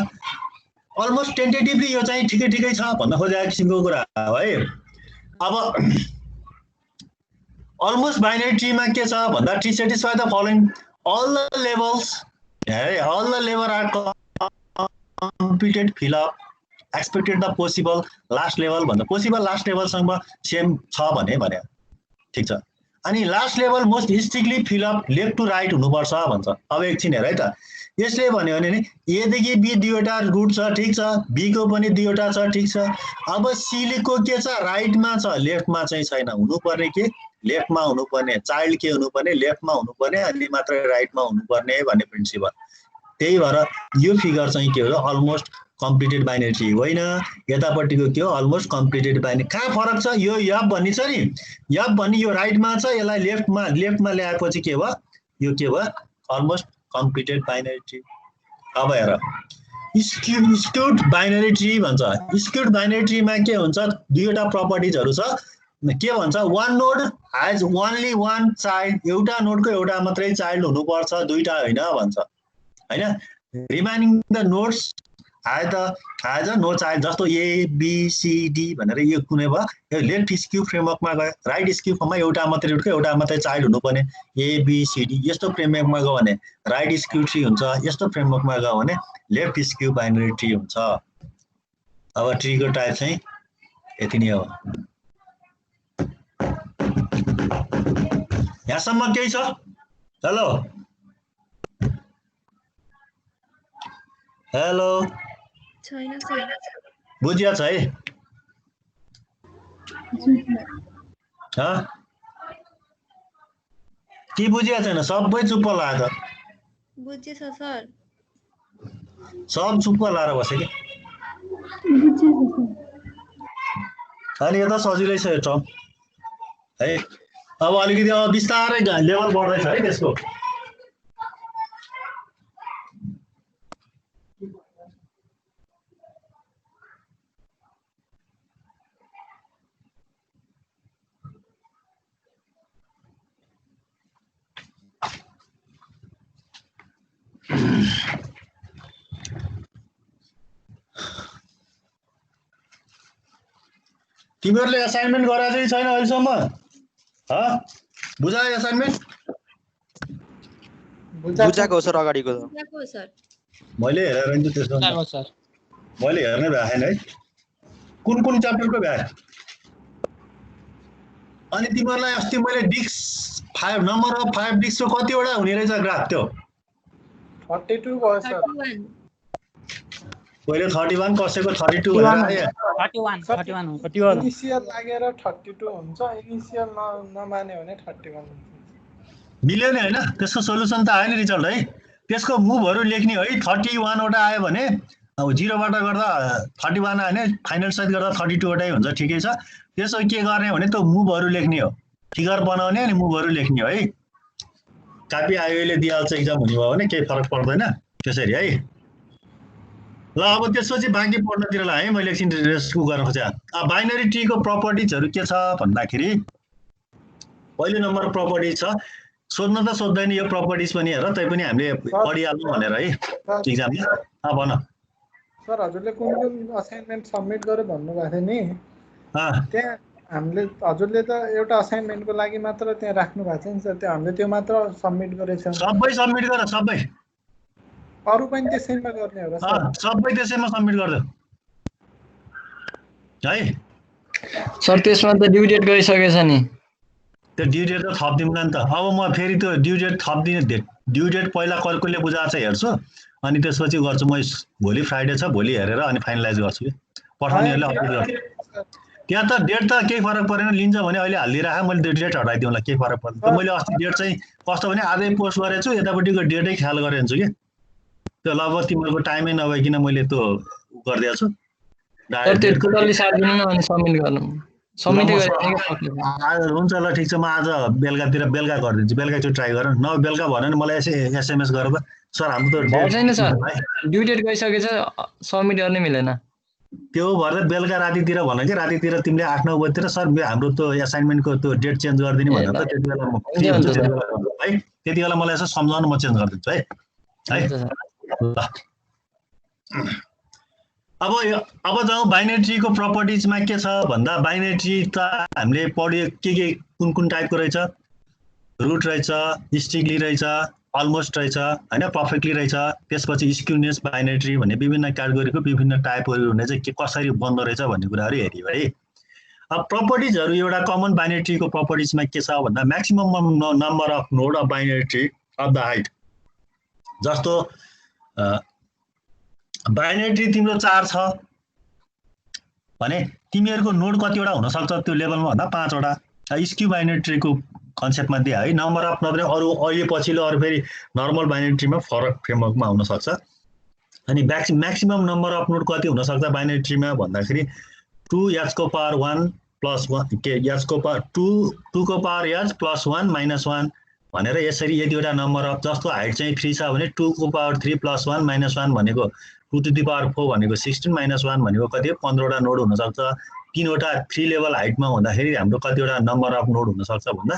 अलमोस्ट टेन्टेटिभली यो चाहिँ ठिकै छ भन्न खोजेको किसिमको कुरा हो है अब अलमोस्ट बाइनरी ट्रीमा के छ भन्दा tree satisfy the following all the levels, all the level are completed fill up, expected the possible last level भन्दा possible last level सँग सेम छ भने ठीक छ। अनि last level most strictly fill up left to right हुनुपर्छ भन्छ। अब एकछिन हेर है त, यसले भन्यो भने ए देखि बी दुईवटा रुट छ ठीक छ, बी को पनि दुईवटा छ ठीक छ। अब सी को के छ राइटमा छ लेफ्टमा चाहिँ छैन, हुनुपर्ने के लेफ्टमा हुनुपर्ने, चाइल्ड के हुनुपर्ने लेफ्टमा हुनुपर्ने अनि मात्र राइटमा हुनुपर्ने भन्ने प्रिन्सिपल। त्यही भएर यो फिगर चाहिँ के हो अलमोस्ट कम्प्लिटेड बाइनरी ट्री होइन, यतापट्टिको के हो अलमोस्ट कम्प्लिटेड बाइनरी। कहाँ फरक छ यो यप भन्ने छ नि, यप भन्ने यो राइटमा छ, यसलाई लेफ्टमा ल्याएपछि के भयो यो के भयो अलमोस्ट कम्प्लिटेड बाइनरी ट्री। अब हेर स्क्यूड बाइनरी ट्री भन्छ। स्क्यूड बाइनरी ट्रीमा के हुन्छ दुईवटा प्रपर्टिजहरु छ। के भन्छ one node has only one child, एउटा नोडको एउटा मात्रै चाइल्ड हुनुपर्छ दुईटा होइन भन्छ हैन। Remaining the nodes has a no child, जस्तो ए बी सी डी भनेर यो कुनै भयो यो लेफ्ट स्क्यू फ्रेमवर्कमा गयो, राइट स्क्यू फर्ममा एउटा मात्रै रुटको एउटा मात्रै चाइल्ड हुनुपर्ने ए बी सी डी। यस्तो फ्रेमवर्कमा गयो भने राइट स्क्यू ट्री हुन्छ, यस्तो फ्रेमवर्कमा गयो भने लेफ्ट स्क्यू बाइनरी ट्री हुन्छ। अब ट्रीको टाइप चाहिँ यति नै हो। यहाँसम्म केही छ? हेलो हेलो छैन सर, बुझिया छ है? के बुझिया छैन? सबै चुप्प लाग्यो त। बुझेछ सर। सब चुप्प लाएर बसे कि अनि यता सजिलै छ यो टर्म है। अब अलिकति अब बिस्तारै लेभल बढ्दैछ है त्यसको। तिमीहरूले असाइनमेन्ट गरे चाहिँ छैन अहिलेसम्म? बुझायो असाइनमेन्ट? बुझाएको सर अगाडिको बुझाएको सर। मैले हेरेर नि त्यसमा बुझाएको सर। मैले हेर्नै भए छैन है। कुन च्याप्टरको भ्या? अनि तिमीहरूलाई अस्ति मैले डिस्क 5 नम्बर अफ 5 डिस्कको कतिवटा हुने रहेछ ग्राफ त्यो? 32 भयो सर। 31 पहिले 31 कसैको 32 भनेर आयो। 31 इनिसियल लागेर 32 हुन्छ, इनिसियल नमाने भने 31 हुन्छ। मिल्यो नि हैन? त्यसको सोलुसन त आयो नि रिजल्ट है। त्यसको मुभहरू लेख्ने है। 31 वटा आयो भने अब 0 बाट गर्दा 31 आयो भने फाइनल सहित गर्दा 32 वटै हुन्छ, ठिकै छ। त्यसो के गर्ने भने त मुभहरू लेख्ने हो, फिगर बनाउने अनि मुभहरू लेख्ने हो है। कापी आयोले दिइहाल्छ एक्जाम हुने भयो भने केही फरक पर्दैन त्यसरी है। ल अब त्यसपछि बाँकी पढ्नतिरलाई है मैले एकछिन रेस्ट गर्न खोजेँ। बाइनरी ट्रीको प्रपर्टिजहरू के छ भन्दाखेरि पहिलो नम्बर प्रपर्टी छ, सोध्न त सोध्दैन यो प्रपर्टिज पनि हेर, तै पनि हामीले पढिहाल्नु भनेर है एक्जाममा। भन सर हजुरले कुन असाइनमेन्ट सबमिट गर्यो भन्नुभएको थियो नि, त्यहाँ हामीले हजुरले त एउटा असाइनमेन्टको लागि मात्र त्यहाँ राख्नु भएको छ नि सर, त्यो हामीले त्यो मात्र सबमिट गरेछौँ। सबै सबमिट गर, सबै अरू पनि त्यसैमा गर्ने हो र सर? सबै त्यसैमा सबमिट गर्दो है सर। त्यसमा त ड्यु डेट गरिसकेछ नि। त्यो ड्यु डेट त थपिदिउँला नि त। अब म फेरि त्यो ड्यु डेट थपिदिने, ड्यु डेट पहिला कसले बुझाएको छ हेर्छु अनि त्यसपछि गर्छु। म भोलि फ्राइडे छ, भोलि हेरेर अनि फाइनलाइज गर्छु कि पठाउनेहरूले अपलोड गर्छु। त्यहाँ त डेट त केही फरक परेन, लिन्छ भने अहिले हालिदिइराख, मैले त्यो डेटै हटाइदिउँला, केही फरक पर्दैन। मैले अस्ति डेट चाहिँ कस्तो भने आजै पोस्ट गरेछु, यतापट्टिको डेटै ख्याल गरेर हुन्छु कि त्यो। ल अब तिमीहरूको टाइमै नभइकन मैले त्यो गरिदिएको छु। त्यो टोटल्ली सार्दिनु न अनि सबमिट गर्नु। सबमिट हुन्छ ल ठिक छ, म आज बेलुका गरिदिन्छु। बेलुका चाहिँ ट्राई गर न, बेलुका भन्यो भने मलाई एसएमएस गरेर सर हाम्रो त छैन सर, ड्यु डेट गइसकेछ, सबमिट गर्नै मिलेन। त्यो भएर बेलुका रातितिर भन कि रातितिर तिमीले 8-9 बजीतिर सर हाम्रो त्यो एसाइनमेन्टको त्यो डेट चेन्ज गरिदिने भनेर त त्यति बेला म फ्री हुन्छु, है त्यति बेला मलाई यसो सम्झाउनु, म चेन्ज गरिदिन्छु है। ल अब जाउँ बाइनरी ट्रीको प्रपर्टिजमा के छ भन्दा, बाइनरी ट्री त हामीले पढ्यो के कुन टाइपको रहेछ। रुट रहेछ, स्ट्रिक्टली रहेछ, अलमोस्ट रहेछ हैन, पर्फेक्टली रहेछ। त्यसपछि स्क्युनेस बाइनरी ट्री भन्ने विभिन्न क्याटेगोरीको विभिन्न टाइपहरू हुने चाहिँ के कसरी बन्दो रहेछ भन्ने कुराहरू हेर्यो है। अब प्रपर्टिजहरू एउटा कमन बाइनरी ट्रीको प्रपर्टिजमा के छ भन्दा, maximum number of node of binary tree of the height. जस्तो बाइनरी ट्री तिम्रो 4 छ भने तिमीहरूको नोड कतिवटा हुनसक्छ त्यो लेभलमा भन्दा 5 वटा। स्क्यु बाइनरी ट्रीको कन्सेप्टमा दिए है। नम्बर अफ नभए अरू अहिले पछिल्लो अरू फेरि नर्मल बाइनरी ट्रीमा फरक फ्रेमवर्कमा हुनसक्छ। अनि म्याक्सिमम नम्बर अफ नोड कति हुनसक्छ बाइनरी ट्रीमा भन्दाखेरि 2h को पावर 1 प्लस 1 के h को पावर 2 को पावर h प्लस 1 माइनस 1 भनेर यसरी यतिवटा नम्बर अफ, जस्तो हाइट चाहिँ फ्री छ भने 2 को पावर 3 प्लस 1 माइनस 1 भनेको 2 टु द पावर 4 भनेको 16 माइनस 1 भनेको कति हो 15 वटा नोड हुनसक्छ। 3 वटा फ्री लेभल हाइटमा हुँदाखेरि हाम्रो कतिवटा नम्बर अफ नोड हुनसक्छ भन्दा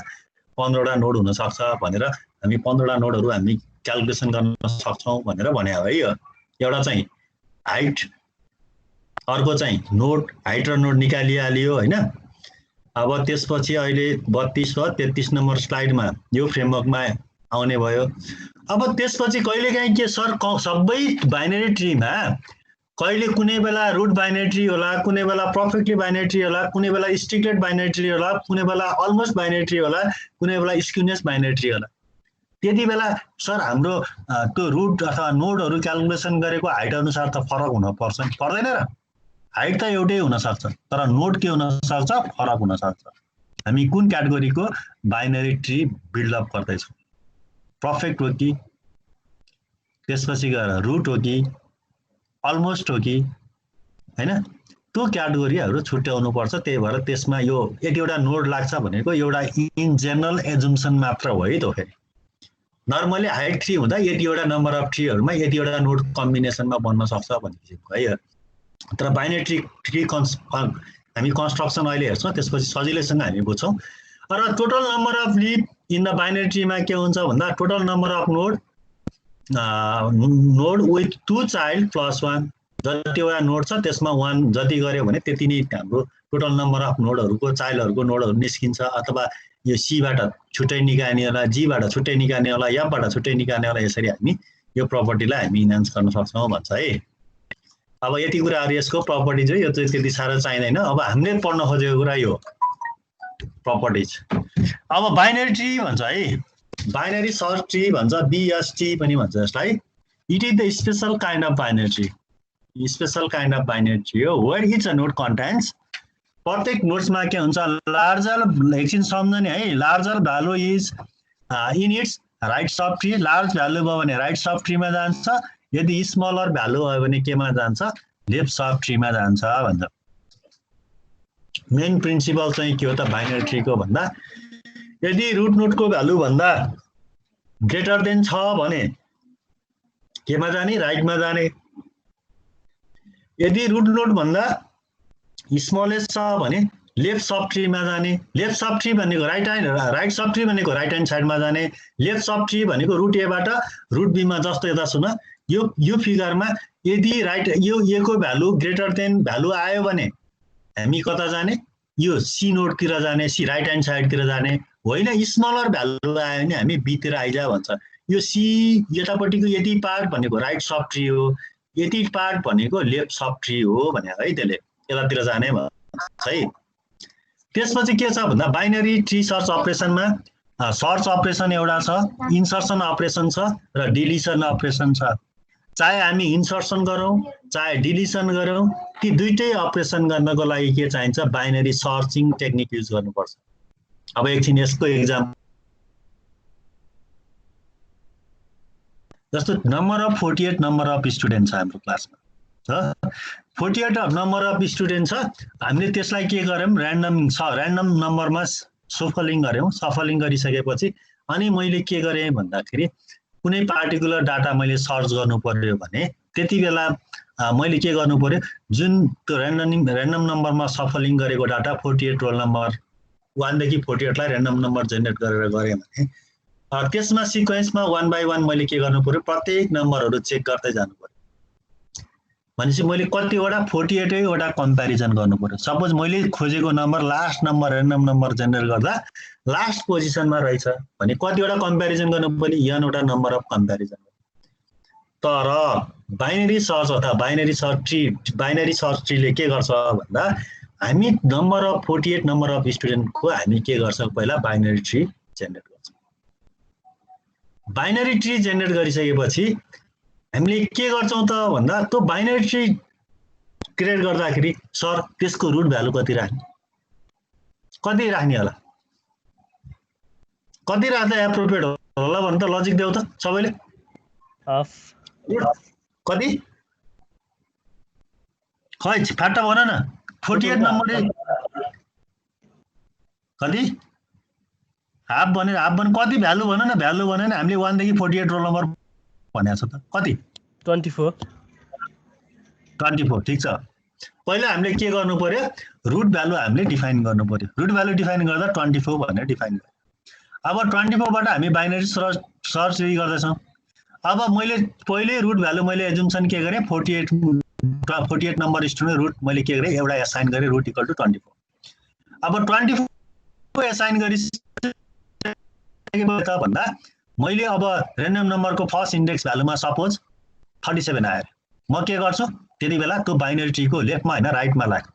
15 वटा नोड हुनसक्छ भनेर हामी 15 वटा नोडहरू हामी क्यालकुलेसन गर्न सक्छौँ भनेर भने हो है। एउटा चाहिँ हाइट, अर्को चाहिँ नोड, हाइट र नोड निकालिहालियो हैन। अब त्यसपछि अहिले 32 भयो, 33 नम्बर स्लाइडमा यो फ्रेमवर्कमा आउने भयो। अब त्यसपछि कहिलेकाहीँ के सर सबै बाइनरी ट्रीमा कहिले कुनै बेला रुट बाइनरी ट्री होला, कुनै बेला पर्फेक्टली बाइनरी ट्री होला, कुनै बेला स्ट्रिक्टेड बाइनरी ट्री होला, कुनै बेला अलमोस्ट बाइनरी ट्री होला, कुनै बेला स्क्युनेस बाइनरी ट्री होला। त्यति बेला सर हाम्रो त्यो रुट अथवा नोडहरू क्यालकुलेसन गरेको हाइट अनुसार त फरक हुन पर्दैन र? हाइट त एउटै हुनसक्छ तर नोड के हुनसक्छ, फरक हुनसक्छ। हामी कुन क्याटेगोरीको बाइनरी ट्री बिल्डअप गर्दैछौँ, पर्फेक्ट हो कि, त्यसपछि गएर रुट हो कि, अलमोस्ट हो कि हैन, त्यो क्याटेगोरीहरू छुट्याउनु पर्छ। त्यही भएर त्यसमा यो यतिवटा नोड लाग्छ भनेको एउटा इन जेनरल एजुम्सन मात्र हो है। त फेरि नर्मली हाइट 3 हुँदा यतिवटा नम्बर अफ ट्रीहरूमा यतिवटा नोड कम्बिनेसनमा बन्न सक्छ भन्ने है। तर बाइनरी ट्री हामी कन्स्ट्रक्सन अहिले हेर्छौँ, त्यसपछि सजिलैसँग हामी बुझ्छौँ। र total number of leaf in the binary ट्रीमा के हुन्छ भन्दा total number of node with 2 child plus 1, जतिवटा नोड छ त्यसमा 1 जति गऱ्यो भने त्यति नै हाम्रो टोटल नम्बर अफ नोडहरूको चाइल्डहरूको नोडहरू निस्किन्छ। अथवा यो सीबाट छुट्टै निकाल्ने होला, जीबाट छुट्टै निकाल्ने होला, एफबाट छुट्टै निकाल्ने होला, यसरी हामी यो प्रपर्टीलाई हामी इन्हान्स गर्न सक्छौँ भन्छ है। अब यति कुराहरू यसको प्रपर्टिज हो, यो चाहिँ त्यति साह्रो चाहिँदैन। अब हामीले पढ्न खोजेको कुरा यो प्रपर्टिज। अब बाइनरी ट्री भन्छ है, बाइनरी सर्च ट्री भन्छ, बीएसटी पनि भन्छ यसलाई। It is the special kind of binary tree, special kind of binary tree हो where each a node contents, प्रत्येक नोड्समा के हुन्छ, लार्जर, एकछिन सम्झने है, larger value is in its right sub tree, large value भयो भने राइट सब ट्रीमा जान्छ, यदि स्मलर भ्यालु भयो भने केमा जान्छ, लेफ्ट सब ट्रीमा जान्छ भन्छ। मेन प्रिन्सिपल चाहिँ के हो त बाइनरी ट्रीको भन्दा, यदि रुट नोडको भ्यालु भन्दा ग्रेटर देन छ भने केमा जाने, राइटमा जाने। यदि रुट नोड भन्दा स्मलेस्ट छ भने लेफ्ट सब ट्रीमा जाने। लेफ्ट सब ट्री भनेको राइट सब ट्री भनेको राइट ह्यान्ड साइडमा जाने। लेफ्ट सब ट्री भनेको रुट एबाट रुट बीमा। जस्तो यता सुन, यो फिगरमा यदि राइट यो ए को भ्यालु ग्रेटर देन भ्यालु आयो भने हामी कता जाने, यो सी नोडतिर जाने, सी राइट ह्यान्ड साइडतिर जाने। होइन स्मलर भ्यालु आयो भने हामी बीतिर आइजा भन्छ। यो सी यतापट्टिको यति पार्ट भनेको राइट सब ट्री हो, यति पार्ट भनेको लेफ्ट सब ट्री हो भने है, त्यसले यतातिर जाने भन्छ है। त्यसपछि के छ भन्दा बाइनरी ट्री सर्च अपरेसनमा सर्च अपरेसन एउटा छ, इन्सर्सन अपरेसन छ र डिलिसन अपरेसन छ। चाहे हामी इन्सर्सन गरौँ चाहे डिलिसन गरौँ, ती दुईटै अपरेसन गर्नको लागि के चाहिन्छ, बाइनरी सर्चिङ टेक्निक युज गर्नुपर्छ। अब एकछिन यसको एक्जाम जस्तो number of 48 number of student छ हाम्रो क्लासमा छ, 48 नम्बर अफ स्टुडेन्ट छ। हामीले त्यसलाई के गर्यौँ, ऱ्यान्डम नम्बरमा सफलिङ गऱ्यौँ। सफलिङ गरिसकेपछि अनि मैले के गरेँ भन्दाखेरि कुनै पार्टिकुलर डाटा मैले सर्च गर्नु पर्यो भने त्यति बेला मैले के गर्नु पर्यो, जुन त्यो ऱ्यान्डम नम्बरमा सफलिङ गरेको डाटा 48 रोल नम्बर 1 देखि 48 लाई ऱ्यान्डम नम्बर जेनेरेट गरेर गरेँ भने त्यसमा सिक्वेन्समा 1 बाई 1 मैले के गर्नु पर्यो, प्रत्येक नम्बरहरू चेक गर्दै जानु पर्यो। भनेपछि मैले कतिवटा 48 वटा कम्प्यारिजन गर्नु पर्यो। सपोज मैले खोजेको number last number random number generate गर्दा लास्ट पोजिसनमा रहेछ भने कतिवटा कम्प्यारिजन गर्नु पर्यो, n वटा नम्बर अफ कम्प्यारिजन। तर बाइनरी सर्च अथवा बाइनरी सर्च ट्रीले के गर्छ भन्दा हामी नम्बर अफ 48 नम्बर अफ स्टुडेन्टको हामी के गर्छौँ, पहिला बाइनरी ट्री जेनेरेट गर्छौँ। बाइनरी ट्री जेनेरेट गरिसकेपछि हामीले के गर्छौँ त भन्दा त्यो बाइनरी ट्री क्रिएट गर्दाखेरि सर त्यसको रुट भ्यालु कति राख्ने होला, कति राख्दा एप्रोप्रिएट होला भने त लजिक देऊ त सबैले। कति खै फाटा भन न, 48 नम्बर कति हाफ भनेर हाफ भन, कति भ्यालु भन न, भ्यालु भने हामीले 1 देखि 48 रोल नम्बर भनेको छ त कति, 24। ठिक छ। पहिला हामीले के गर्नु पर्यो, रुट भ्यालु हामीले डिफाइन गर्नु पर्यो। रुट भ्यालु डिफाइन गर्दा 24 भनेर डिफाइन गर्यो। अब 24 बाट हामी बाइनरी सर्च गर्दैछौँ। अब मैले पहिले रुट भ्यालु मैले एजुम्सन के गरेँ, 48 नम्बर स्टुडेन्ट रुट मैले के गरेँ, एउटा एसाइन गरेँ, रुट इक्वल टु 24। अब 24 एसाइन गरिसकेपछि भन्दा मैले अब ऱ्यान्डम नम्बरको फर्स्ट इन्डेक्स भ्यालुमा सपोज 37 आयो, म के गर्छु त्यति बेला त्यो बाइनरी ट्रीको लेफ्टमा होइन राइटमा राख्छु।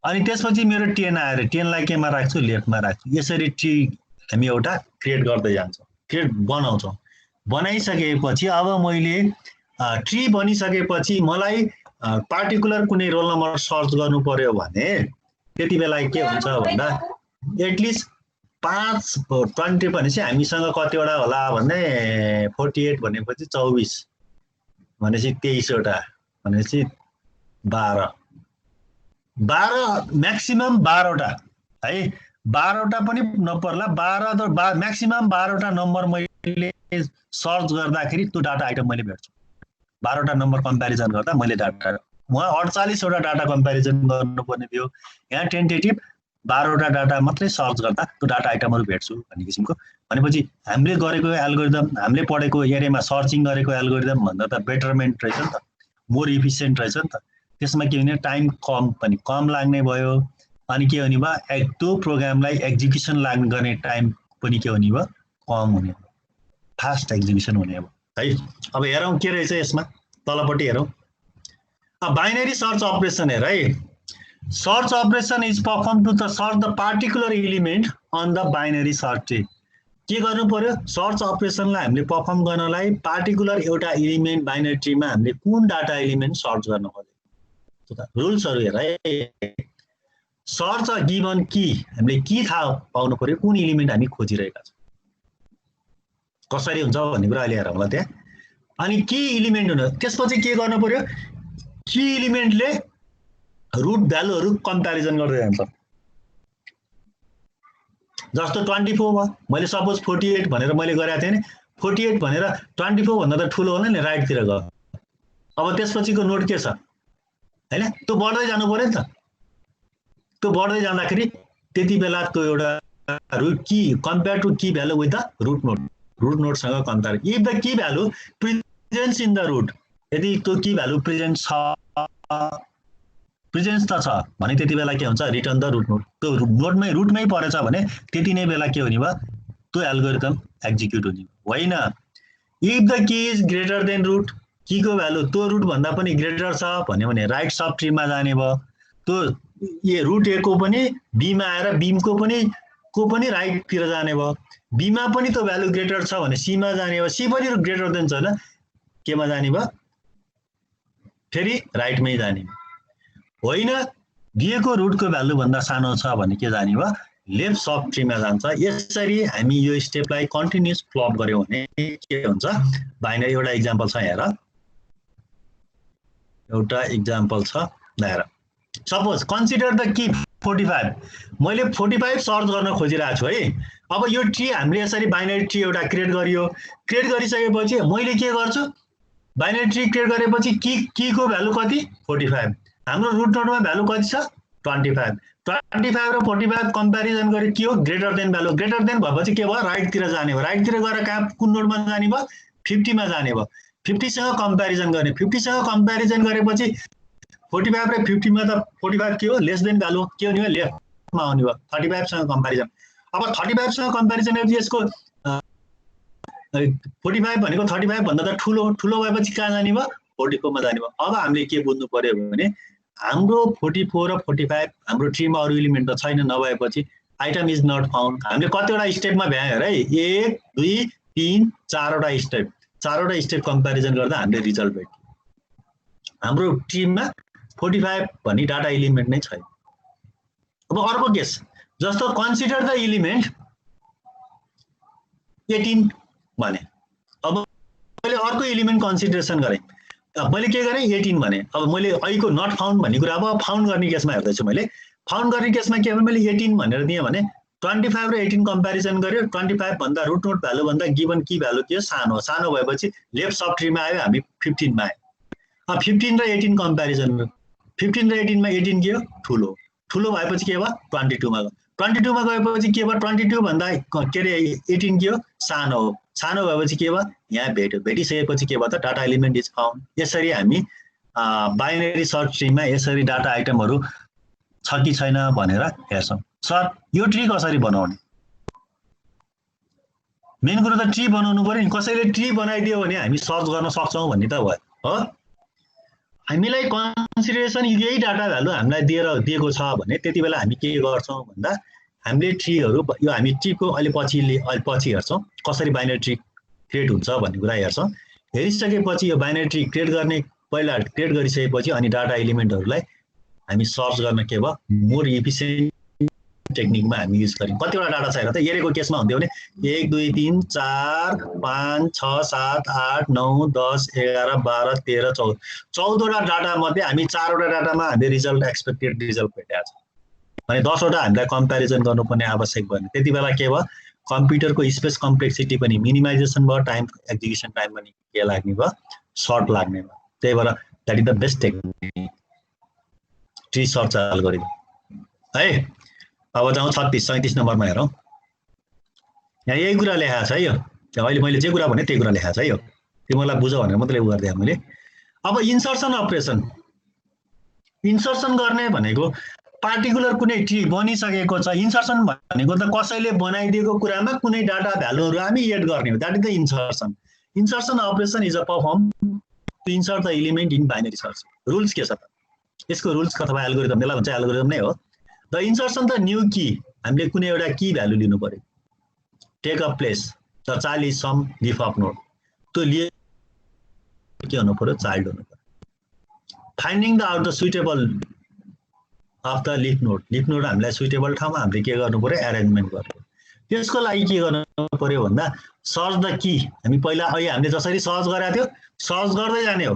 अनि त्यसपछि मेरो 10 आएर 10 लाई केमा राख्छु, लेफ्टमा राख्छु। यसरी ट्री हामी एउटा क्रिएट गर्दै जान्छौँ, बनाउँछौँ। बनाइसकेपछि अब मैले ट्री बनिसकेपछि मलाई पार्टिकुलर कुनै रोल नम्बर सर्च गर्नु पर्यो भने त्यति बेला के हुन्छ भन्दा एटलिस्ट 20 भनेपछि हामीसँग कतिवटा होला भने 48 भनेपछि 24 भनेपछि 23 वटा भनेपछि 12 म्याक्सिमम 12 वटा है, 12 वटा पनि नपर्ला, 12 म्याक्सिमम 12 वटा नम्बर मैले सर्च गर्दाखेरि त्यो डाटा आइटम मैले भेट्छु। 12 वटा नम्बर कम्प्यारिजन गर्दा मैले डाटा उहाँ 48 वटा डाटा कम्प्यारिजन गर्नुपर्ने थियो, यहाँ टेन्टेटिभ 12 वटा डाटा मात्रै सर्च गर्दा त्यो डाटा आइटमहरू भेट्छु भन्ने किसिमको। भनेपछि हामीले गरेको एल्गोरिदम, हामीले पढेको एरियामा सर्चिङ गरेको एल्गोरिदम भन्दा त बेटरमेन्ट रहेछ नि त, मोर इफिसियन्ट रहेछ नि त। त्यसमा के भने टाइम कम लाग्ने भयो, अनि के हुने भयो त्यो प्रोग्रामलाई एक्जिक्युसन गर्ने टाइम पनि के हुने भयो कम हुने भयो फास्ट एक्जिक्युसन हुने भयो है अब हेरौँ के रहेछ यसमा तलपट्टि हेरौँ बाइनरी सर्च अपरेसन हेर है search operation is perform to the search the particular element on the binary search tree के गर्नु पर्यो सर्च अपरेसनलाई हामीले पर्फर्म गर्नलाई पार्टिकुलर एउटा एलिमेन्ट बाइनरी ट्रीमा हामीले कुन डाटा एलिमेन्ट सर्च गर्न खोज्यो रुल्सहरू हेर है सर्च अ गिभन की हामीले की थाहा पाउनु पर्यो कुन एलिमेन्ट हामी खोजिरहेका छौँ कसरी हुन्छ भन्ने कुरा अहिले हेरौँला त्यहाँ अनि की एलिमेन्ट हुनु त्यसपछि के गर्नु पर्यो की एलिमेन्टले रुट भ्यालुहरू कम्प्यारिजन गर्दै जान्छ जस्तो 24 भयो मैले सपोज 48 भनेर मैले गरेको थिएँ नि 48 भनेर 24 भन्दा त ठुलो होला नि राइटतिर गयो अब त्यसपछिको नोट के छ हैन त्यो बढ्दै जानु पर्यो नि त त्यो बढ्दै जाँदाखेरि त्यति बेला त्यो एउटा root key compare to key value with the root नोटसँग compare if the key value presents in the root यदि त्यो की भ्यालु प्रेजेन्स त छ भने त्यति बेला के हुन्छ रिटर्न द रुट नोट त्यो रुटमै परेछ भने त्यति नै बेला के हुने भयो त्यो एल्गोरिदम एक्जिक्युट हुने होइन if the key is greater than root कीको भ्यालु त्यो रुट भन्दा पनि ग्रेटर छ भन्यो भने राइट सब ट्रीमा जाने भयो त्यो ए रुट ए को पनि बीमा आएर बीमको पनि राइटतिर जाने भयो बीमा पनि त्यो भ्यालु ग्रेटर छ भने सीमा जाने भयो सी पनि ग्रेटर देन छ होइन केमा जाने भयो फेरि राइटमै जाने भयो होइन दिएको रुटको भ्यालु भन्दा सानो छ भने के जाने भयो लेफ्ट सब ट्रीमा जान्छ यसरी हामी यो स्टेपलाई कन्टिन्युअस फ्लप गर्यौँ भने के हुन्छ बाइनरी एउटा इक्जाम्पल छ हेर एउटा इक्जाम्पल छ हेर सपोज कन्सिडर द की 45 मैले 45 सर्च गर्न खोजिरहेको छु है अब यो ट्री हामीले यसरी बाइनरी ट्री एउटा क्रिएट गरिसकेपछि मैले के गर्छु बाइनरी ट्री क्रिएट गरेपछि की को भ्यालु कति 45 हाम्रो रुट नोडमा भ्यालु कति छ 25 र 45 कम्प्यारिजन गरे के हो greater than value greater than भएपछि के भयो राइटतिर जाने भयो राइटतिर गएर कहाँ कुन नोडमा जाने भयो 50 मा जाने भयो 50 सँग कम्प्यारिजन गर्ने 50 सँग कम्प्यारिजन गरेपछि 45 र 50 मा त 45 के हो लेस देन भ्यालु के हुने भयो लेफ्टमा आउने भयो 35 सँग कम्प्यारिजन अब 35 सँग कम्प्यारिजन गरेपछि यसको 45 भनेको 35 भन्दा त ठुलो भएपछि कहाँ जाने भयो 44 मा जाने भयो अब हामीले के बुझ्नु पर्यो भने हाम्रो 44 र 45 हाम्रो ट्रीमा अरु एलिमेन्ट त छैन नभएपछि आइटम इज नट फाउन्ड हामीले कतिवटा स्टेपमा भ्यायो है 1 2 3 चारवटा स्टेप कम्प्यारिजन गर्दा हामीले रिजल्ट भेट्यो हाम्रो ट्रीमा 45 भन्ने डाटा एलिमेन्ट नै छैन अब अर्को केस जस्तो कन्सिडर द एलिमेन्ट 18 भने अब मैले अर्को एलिमेन्ट कन्सिडरेसन गरेँ मैले के गरेँ 18 भने अब मैले अहिलेको नट फाउन्ड भन्ने कुरा अब फाउन्ड गर्ने केसमा हेर्दैछु मैले फाउन्ड गर्ने केसमा के भने मैले 18 भनेर दिएँ भने 25 र 18 कम्प्यारिजन गर्यो 25 भन्दा रुट नोट भ्यालु भन्दा गिभन की भ्यालु के सानो भएपछि लेफ्ट सब ट्रीमा आयो हामी 15 मा आयो अब 15 र 18 कम्प्यारिजन 15 र 18 मा 18 के हो ठुलो भएपछि के भयो 22 मा गयो 22 मा गएपछि के भयो 22 भन्दा के रे 18 के हो सानो भएपछि के भयो यहाँ भेटिसकेपछि के भयो त डाटा एलिमेन्ट इज फाउन्ड यसरी हामी बाइनरी सर्च ट्रीमा यसरी डाटा आइटमहरु छ कि छैन भनेर हेर्छौं सर यो ट्री कसरी बनाउने मेन कुरा त ट्री बनाउनु पर्यो नि कसैले ट्री बनाइदियो भने हामी सर्च गर्न सक्छौं भन्ने त भयो हो हामीलाई कन्सिडरेसन यही डाटा भ्यालु हामीलाई दिएको छ भने त्यति बेला हामी के गर्छौं भन्दा हामीले ट्रीहरु यो हामी ट्रीको अहिले पछि हेर्छौं कसरी बाइनरी ट्री क्रिएट हुन्छ भन्ने कुरा हेर्छौं हेरिसकेपछि यो बाइनरी ट्री क्रिएट गर्ने पहिला क्रिएट गरिसकेपछि अनि डाटा एलिमेन्टहरुलाई हामी सर्च गर्न के भयो मोर एफिसिएन्ट टेक्निकमा हामी युज गर्यौं कतिवटा डाटा छ हेर त एरेको केसमा हुन्थ्यो भने 1 2 3 4 5 6 7 8 9 10 11 12 13 14 वटा डाटा मध्ये हामी 4 वटा डाटामा हामीले रिजल्ट एक्सपेक्टेड रिजल्ट भेटेका छौं भने 10 वटा हामीलाई कम्प्यारिजन गर्नुपर्ने आवश्यक भएन त्यति बेला के भयो कम्प्युटरको स्पेस कम्प्लेक्सिटी पनि मिनिमाइजेसन भयो टाइम एक्जिक्युसन टाइम पनि के लाग्ने भयो सर्ट लाग्ने भयो त्यही भएर that is the best technique tree search algorithm है अब जाउँ 36 37 नम्बरमा हेरौं यहाँ यही कुरा लेखा छ है यो अहिले मैले जे कुरा भने त्यही कुरा लेखा छ है यो तिमीलाई बुझ भनेर मात्रै गर्दै मैले अब इन्सर्सन अपरेसन इन्सर्सन गर्ने भनेको पार्टिकुलर कुनै ट्री बनिसकेको छ इन्सर्सन भनेको त कसैले बनाइदिएको कुरामा कुनै डाटा भ्यालुहरू हामी एड गर्ने हो that is the insertion insertion operation is a perform to insert the element in binary search rules के छ त यसको रुल्स अथवा एल्गोरिदम बेला भन्छ एल्गोरिदम नै हो the insertion the new key हामीले कुनै एउटा की भ्यालु लिनु पर्यो take a place the child is some leaf of node त्यो लिए के हुनु पर्यो चाइल्ड हुनु पर्यो finding the out the suitable of the leaf node हामीलाई सुइटेबल ठाउँमा हामीले के गर्नु पर्यो एरेन्जमेन्ट गर्नु त्यसको लागि के गर्नु पर्यो भन्दा सर्च द की हामी पहिला अहिले हामीले जसरी सर्च गरेका थियो सर्च गर्दै जाने हो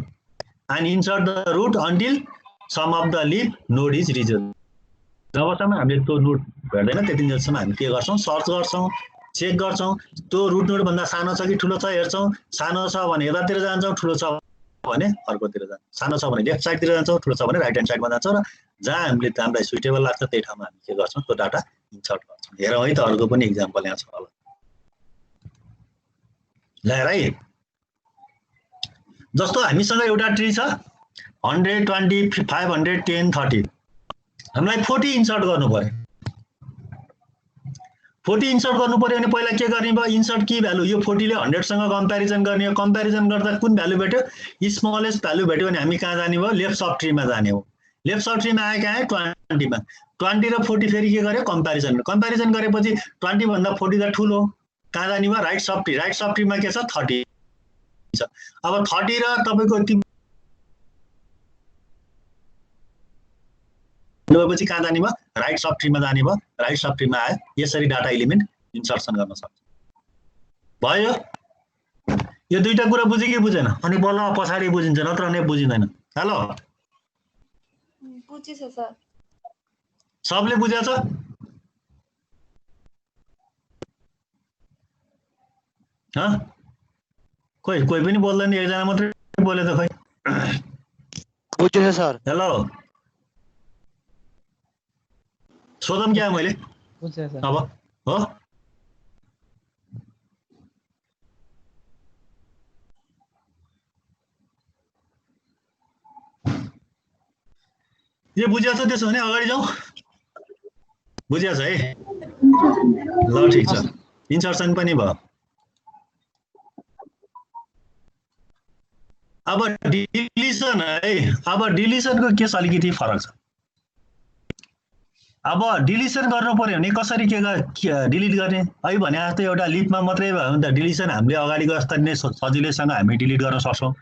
and insert the root until some of the leaf node is reason जबसम्म हामीले त्यो नोड भेट्दैन त्यति बेलासम्म हामी के गर्छौँ सर्च गर्छौँ चेक गर्छौँ त्यो रुट नोड भन्दा सानो छ कि ठुलो छ हेर्छौँ सानो छ भने यतातिर जान्छौँ ठुलो छ भने अर्कोतिर जान्छौँ सानो छ भने लेफ्ट साइडतिर जान्छौँ ठुलो छ भने राइट ह्यान्ड साइडमा जान्छौँ र जहाँ हामीले हामीलाई सुइटेबल लाग्छ त्यही ठाउँमा हामी के गर्छौँ त्यो डाटा इन्सर्ट गर्छौँ हेरौँ है त अर्को पनि इक्जाम्पल यहाँ छ होला ल है जस्तो हामीसँग एउटा ट्री छ 120 510 30 हामीलाई 40 इन्सर्ट गर्नु पर्यो 40 इन्सर्ट गर्नु पर्यो भने पहिला के गर्ने भयो इन्सर्ट की भ्यालु यो 40 ले 100 सँग कम्प्यारिजन गर्ने हो कम्प्यारिजन गर्दा कुन भ्यालु भेट्यो स्मलेस्ट भ्यालु भेट्यो भने हामी कहाँ जाने भयो लेफ्ट सब ट्रीमा जाने हो लेफ्ट सब ट्रीमा आए कहाँ 20 मा 20 र 40 फेरि के गर्यो कम्प्यारिजन गरेपछि 20 भन्दा 40 त ठुलो कहाँ जाने भयो राइट सब ट्रीमा के छ 30 छ अब 30 र तपाईको पछि कहाँ जाने भयो राइट सब ट्रीमा जाने भयो राइट सब ट्रीमा आयो यसरी डाटा एलिमेन्ट इन्सर्सन गर्न सक्छ भयो यो दुईटा कुरा बुझ्यो कि बुझेन अनि बल्ल पछाडी बुझिन्छ नत्र नै बुझिँदैन हेलो बुझिछ सर सबले बुझेछ ह कोही पनि बोल्दैन एकजना मात्रै बोले त खै बुझेछ सर हेलो सोधम क्या मैले अब हो यो बुझिया छ त्यसो भने अगाडि जाउँ बुझिया छ है ल ठीक छ इन्सर्सन पनि भयो अब डिलिसन है अब डिलिसनको केस अलिकति फरक छ अब डिलिसन गर्नु पर्यो भने कसरी के डिलिट गर्ने है भने जस्तो एउटा लिपमा मात्रै भयो भने त डिलिसन हामीले अगाडिको जस्तो नै सजिलैसँग हामी डिलिट गर्न सक्छौँ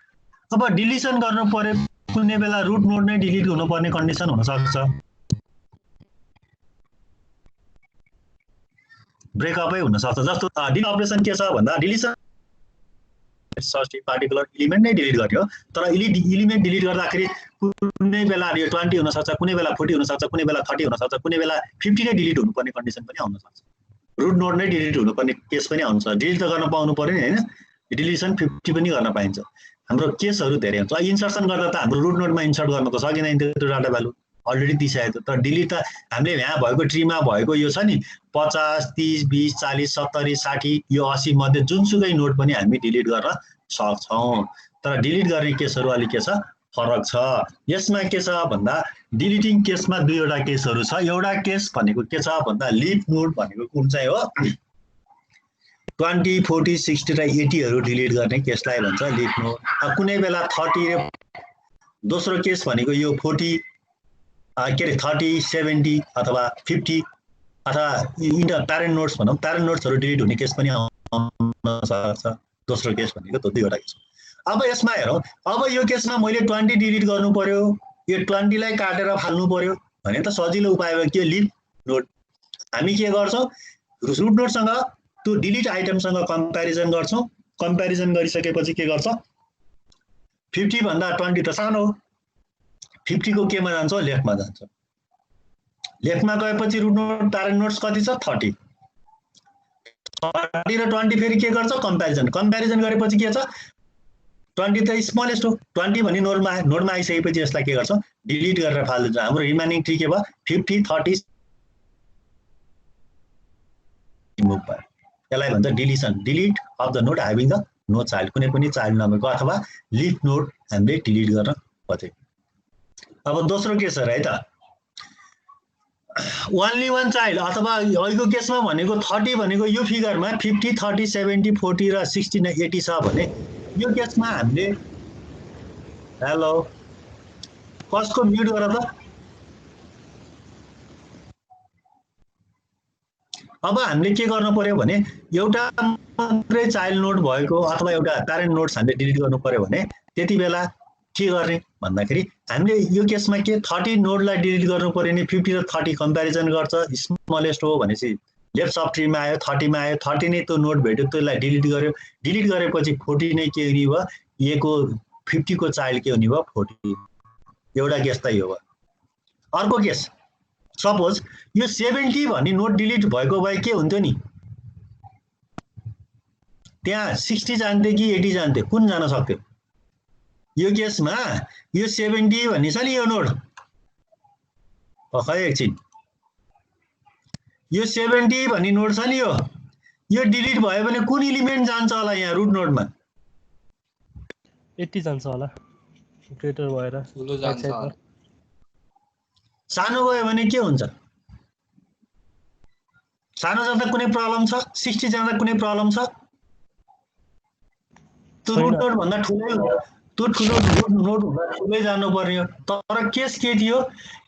अब डिलिसन गर्नु पर्यो कुनै बेला रुट नोड नै डिलिट हुनुपर्ने कन्डिसन हुन सक्छ ब्रेकअपै हुन सक्छ जस्तो डिलिट अपरेसन के छ भन्दा डिलिसन सर्च पार्टिकुलर एलिमेन्ट नै डिलिट गर्ने हो तर एलिमेन्ट डिलिट गर्दाखेरि कुनै बेला यो 20 हुन सक्छ कुनै बेला 40 हुन सक्छ कुनै बेला 30 हुन सक्छ कुनै बेला 50 नै डिलिट हुनुपर्ने कन्डिसन पनि आउन सक्छ रुट नोड नै डिलिट हुनुपर्ने केस पनि आउँछ डिलिट त गर्न पाउनु पर्यो नि हैन डिलिसन 50 पनि गर्न पाइन्छ हाम्रो केसहरू धेरै हुन्छ इन्सर्सन गर्दा त हाम्रो रुट नोडमा इन्सर्ट गर्न त सकिँदैन त्यो डाटा भ्यालु अलरेडी दिइसकेको तर डिलिट त हामीले यहाँ भएको ट्रीमा भएको यो छ नि 50 30 20 40 70 60 यो 80 मध्ये जुनसुकै नोड पनि हामी डिलिट गर्न सक्छौं तर डिलिट गर्ने केसहरू अलि के छ फरक छ यसमा के छ भन्दा डिलिटिङ केसमा दुईवटा केसहरू छ एउटा केस भनेको के छ भन्दा लिफ नोड भनेको कुन चाहिँ हो 20 40 60 र 80 हरू डिलिट गर्ने केसलाई भन्छ लिफ नोड कुनै बेला 30 र दोस्रो केस भनेको यो 40 के रे 30 70 अथवा 50 अथवा इन्टर प्यारेन्ट नोड्स भनौँ प्यारेन्ट नोड्सहरू डिलिट हुने केस पनि आउन सक्छ दोस्रो केस भनेको त्यो दुईवटा केस अब यसमा हेरौँ अब यो केसमा मैले 20 डिलिट गर्नु पर्यो यो 20 लाई काटेर फाल्नु पर्यो भने त सजिलो उपाय हो के लिफ नोड हामी के गर्छौँ रुट नोडसँग त्यो डिलिट आइटमसँग कम्प्यारिजन गर्छौँ कम्प्यारिजन गरिसकेपछि के गर्छ 50 भन्दा 20 त सानो 50 को केमा जान्छ लेफ्टमा जान्छ लेफ्टमा गएपछि रुट नोड प्यारेन्ट नोड्स कति छ 30 30 र 20 फेरि के गर्छ कम्प्यारिजन गरेपछि के छ 20 त स्मलेस्ट हो 20 भन्ने नोडमा आइसकेपछि यसलाई के गर्छ डिलिट गरेर फाल्दिन्छ हाम्रो रिमेनिङ ट्री के भयो 50 30 रिमुभ भयो यसलाई भन्छ deletion delete of the node having the no child कुनै पनि चाइल्ड नभएको अथवा लिफ नोड हामीले डिलिट गर्न खोजेको अब दोस्रो केस है त ओन्ली वान चाइल्ड अथवा अहिलेको केसमा भनेको 30 भनेको यो फिगरमा 50 30 70 40 र 60 80 छ भने यो केसमा हामीले हेलो कसको म्युट गर त अब हामीले के गर्नु पर्यो भने एउटा मात्रै चाइल्ड नोड भएको अथवा एउटा प्यारेन्ट नोड्स हामीले डिलिट गर्नु पर्यो भने त्यति बेला के गर्ने भन्दाखेरि हामीले यो केसमा के 30 नोडलाई डिलिट गर्नु पर्यो नि 50 र 30 कम्प्यारिजन गर्छ स्मलेस्ट हो भनेपछि लेफ्ट सब ट्रीमा आयो 30 मा आयो 30 नै त्यो नोड भेट्यो त्यसलाई डिलिट गर्यो डिलिट गरेपछि 40 नै के हुने भयो ए को 50 को चाइल्ड के हुने भयो 40 एउटा केस त यो भयो अर्को केस सपोज यो 70 भन्ने नोड डिलिट भएको भए के हुन्थ्यो नि त्यहाँ 60 जान्थे कि 80 जान्थे कुन जान सक्थ्यो यो केसमा यो 70 भन्ने छ नि यो नोड खै एकछिन यो 70 भन्ने नोड छ नि यो डिलिट भयो भने कुन एलिमेन्ट जान्छ होला यहाँ रुट नोडमा 80 जान्छ होला ग्रेटर भएर ठुलो जान्छ होला सानो गयो भने के हुन्छ सानो जाँदा कुनै प्रब्लम छ 60 जाँदा कुनै प्रब्लम छ त्यो रुट नोड भन्दा ठुलै त्यो ठुलो नोड हुँदा ठुलै जानु पर्ने हो तर केस के थियो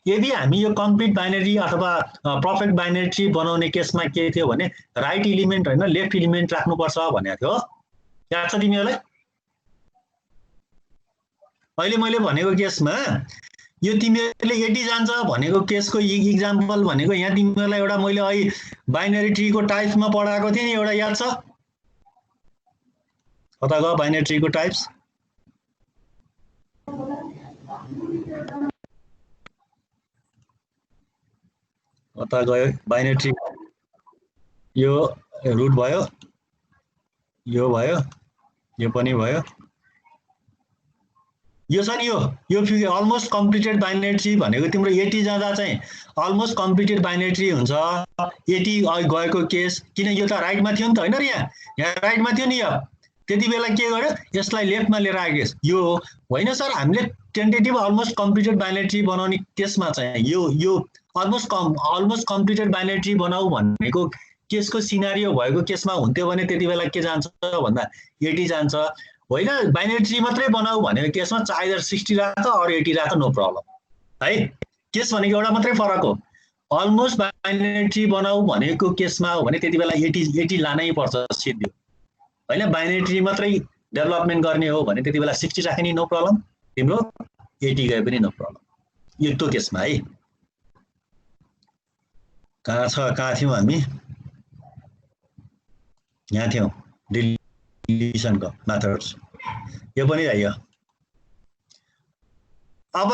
यदि हामी यो कम्प्लिट बाइनरी अथवा पर्फेक्ट बाइनरी ट्री बनाउने केसमा के थियो भने राइट एलिमेन्ट हैन लेफ्ट एलिमेन्ट राख्नुपर्छ भनेको थियो याद छ तिमीहरूलाई अहिले मैले भनेको केसमा यो तिमीहरूले 80 जान्छ भनेको केसको एक्जाम्पल भनेको यहाँ तिमीहरूलाई एउटा मैले अहिले बाइनरी ट्रीको टाइप्समा पढाएको थिएँ नि एउटा याद छ कता गयो बाइनरी ट्रीको टाइप्स कता गयो बाइनरी ट्री यो रुट भयो यो भयो यो पनि भयो यो छ नि यो figure almost completed binary tree भनेको तिम्रो 80 जाँदा चाहिँ अलमोस्ट कम्प्लिटेड बाइनरी ट्री हुन्छ 80 गएको केस किन यो त राइटमा थियो नि त हैन र यहाँ राइटमा थियो नि यो त्यति बेला के गर्यो यसलाई लेफ्टमा लिएर आइगेस यो होइन सर हामीले tentative almost completed binary tree बनाउने केसमा चाहिँ यो अलमोस्ट कम्प्लिटेड बाइनरी ट्री बनाऊ भनेको केसको सिनारियो भएको केसमा हुन्थ्यो भने त्यति बेला के जान्छ भन्दा 80 जान्छ होइन बाइनरी ट्री मात्रै बनाऊ भनेको केसमा चाइदर 60 राख अर 80 राख नो प्रब्लम है केस भनेको एउटा मात्रै फरक हो अलमोस्ट बाइनरी ट्री बनाऊ भनेको केसमा हो भने त्यति बेला 80 लानै पर्छ सिद्धि होइन बाइनरी ट्री मात्रै डेभलपमेन्ट गर्ने हो भने त्यति बेला 60 राख्ने नो प्रब्लम तिम्रो 80 गए पनि नो प्रब्लम यो त्यो केसमा है कहाँ थियौँ हामी यहाँ थियौँ डिलिसनको मेथड्स यो पनि आयो अब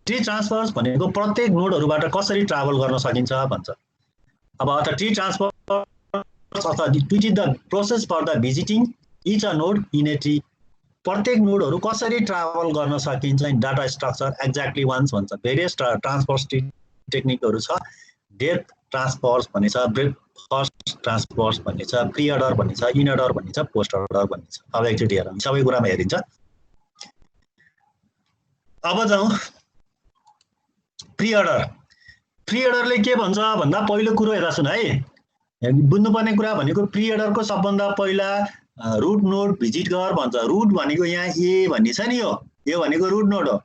ट्री ट्रान्सफर्स भनेको प्रत्येक नोडहरूबाट कसरी ट्राभल गर्न सकिन्छ भन्छ अब अथवा ट्री ट्रान्सफर अथवा it is the process for the visiting each a node in a tree प्रत्येक नोडहरू कसरी ट्राभल गर्न सकिन्छ in data structure exactly once भन्छ भेरियस ट्रान्सफर्स टेक्निकहरू छ डेप्थ ट्रान्सफर्स भन्ने छ ब्रेथ फर्स्ट ट्रान्सफर्स भन्ने छ प्री अर्डर भन्ने छ इन अर्डर भन्ने छ पोस्ट अर्डर भन्ने छ अब एकचोटि हेरौँ सबै कुरामा हेरिन्छ अब जाउँ प्री अर्डरले के भन्छ भन्दा पहिलो कुरो हेर्दा सुन है बुझ्नुपर्ने कुरा भनेको प्री अर्डरको सबभन्दा पहिला रुट नोड भिजिट गर भन्छ रुट भनेको यहाँ ए भन्ने छ नि यो भनेको रुट नोड हो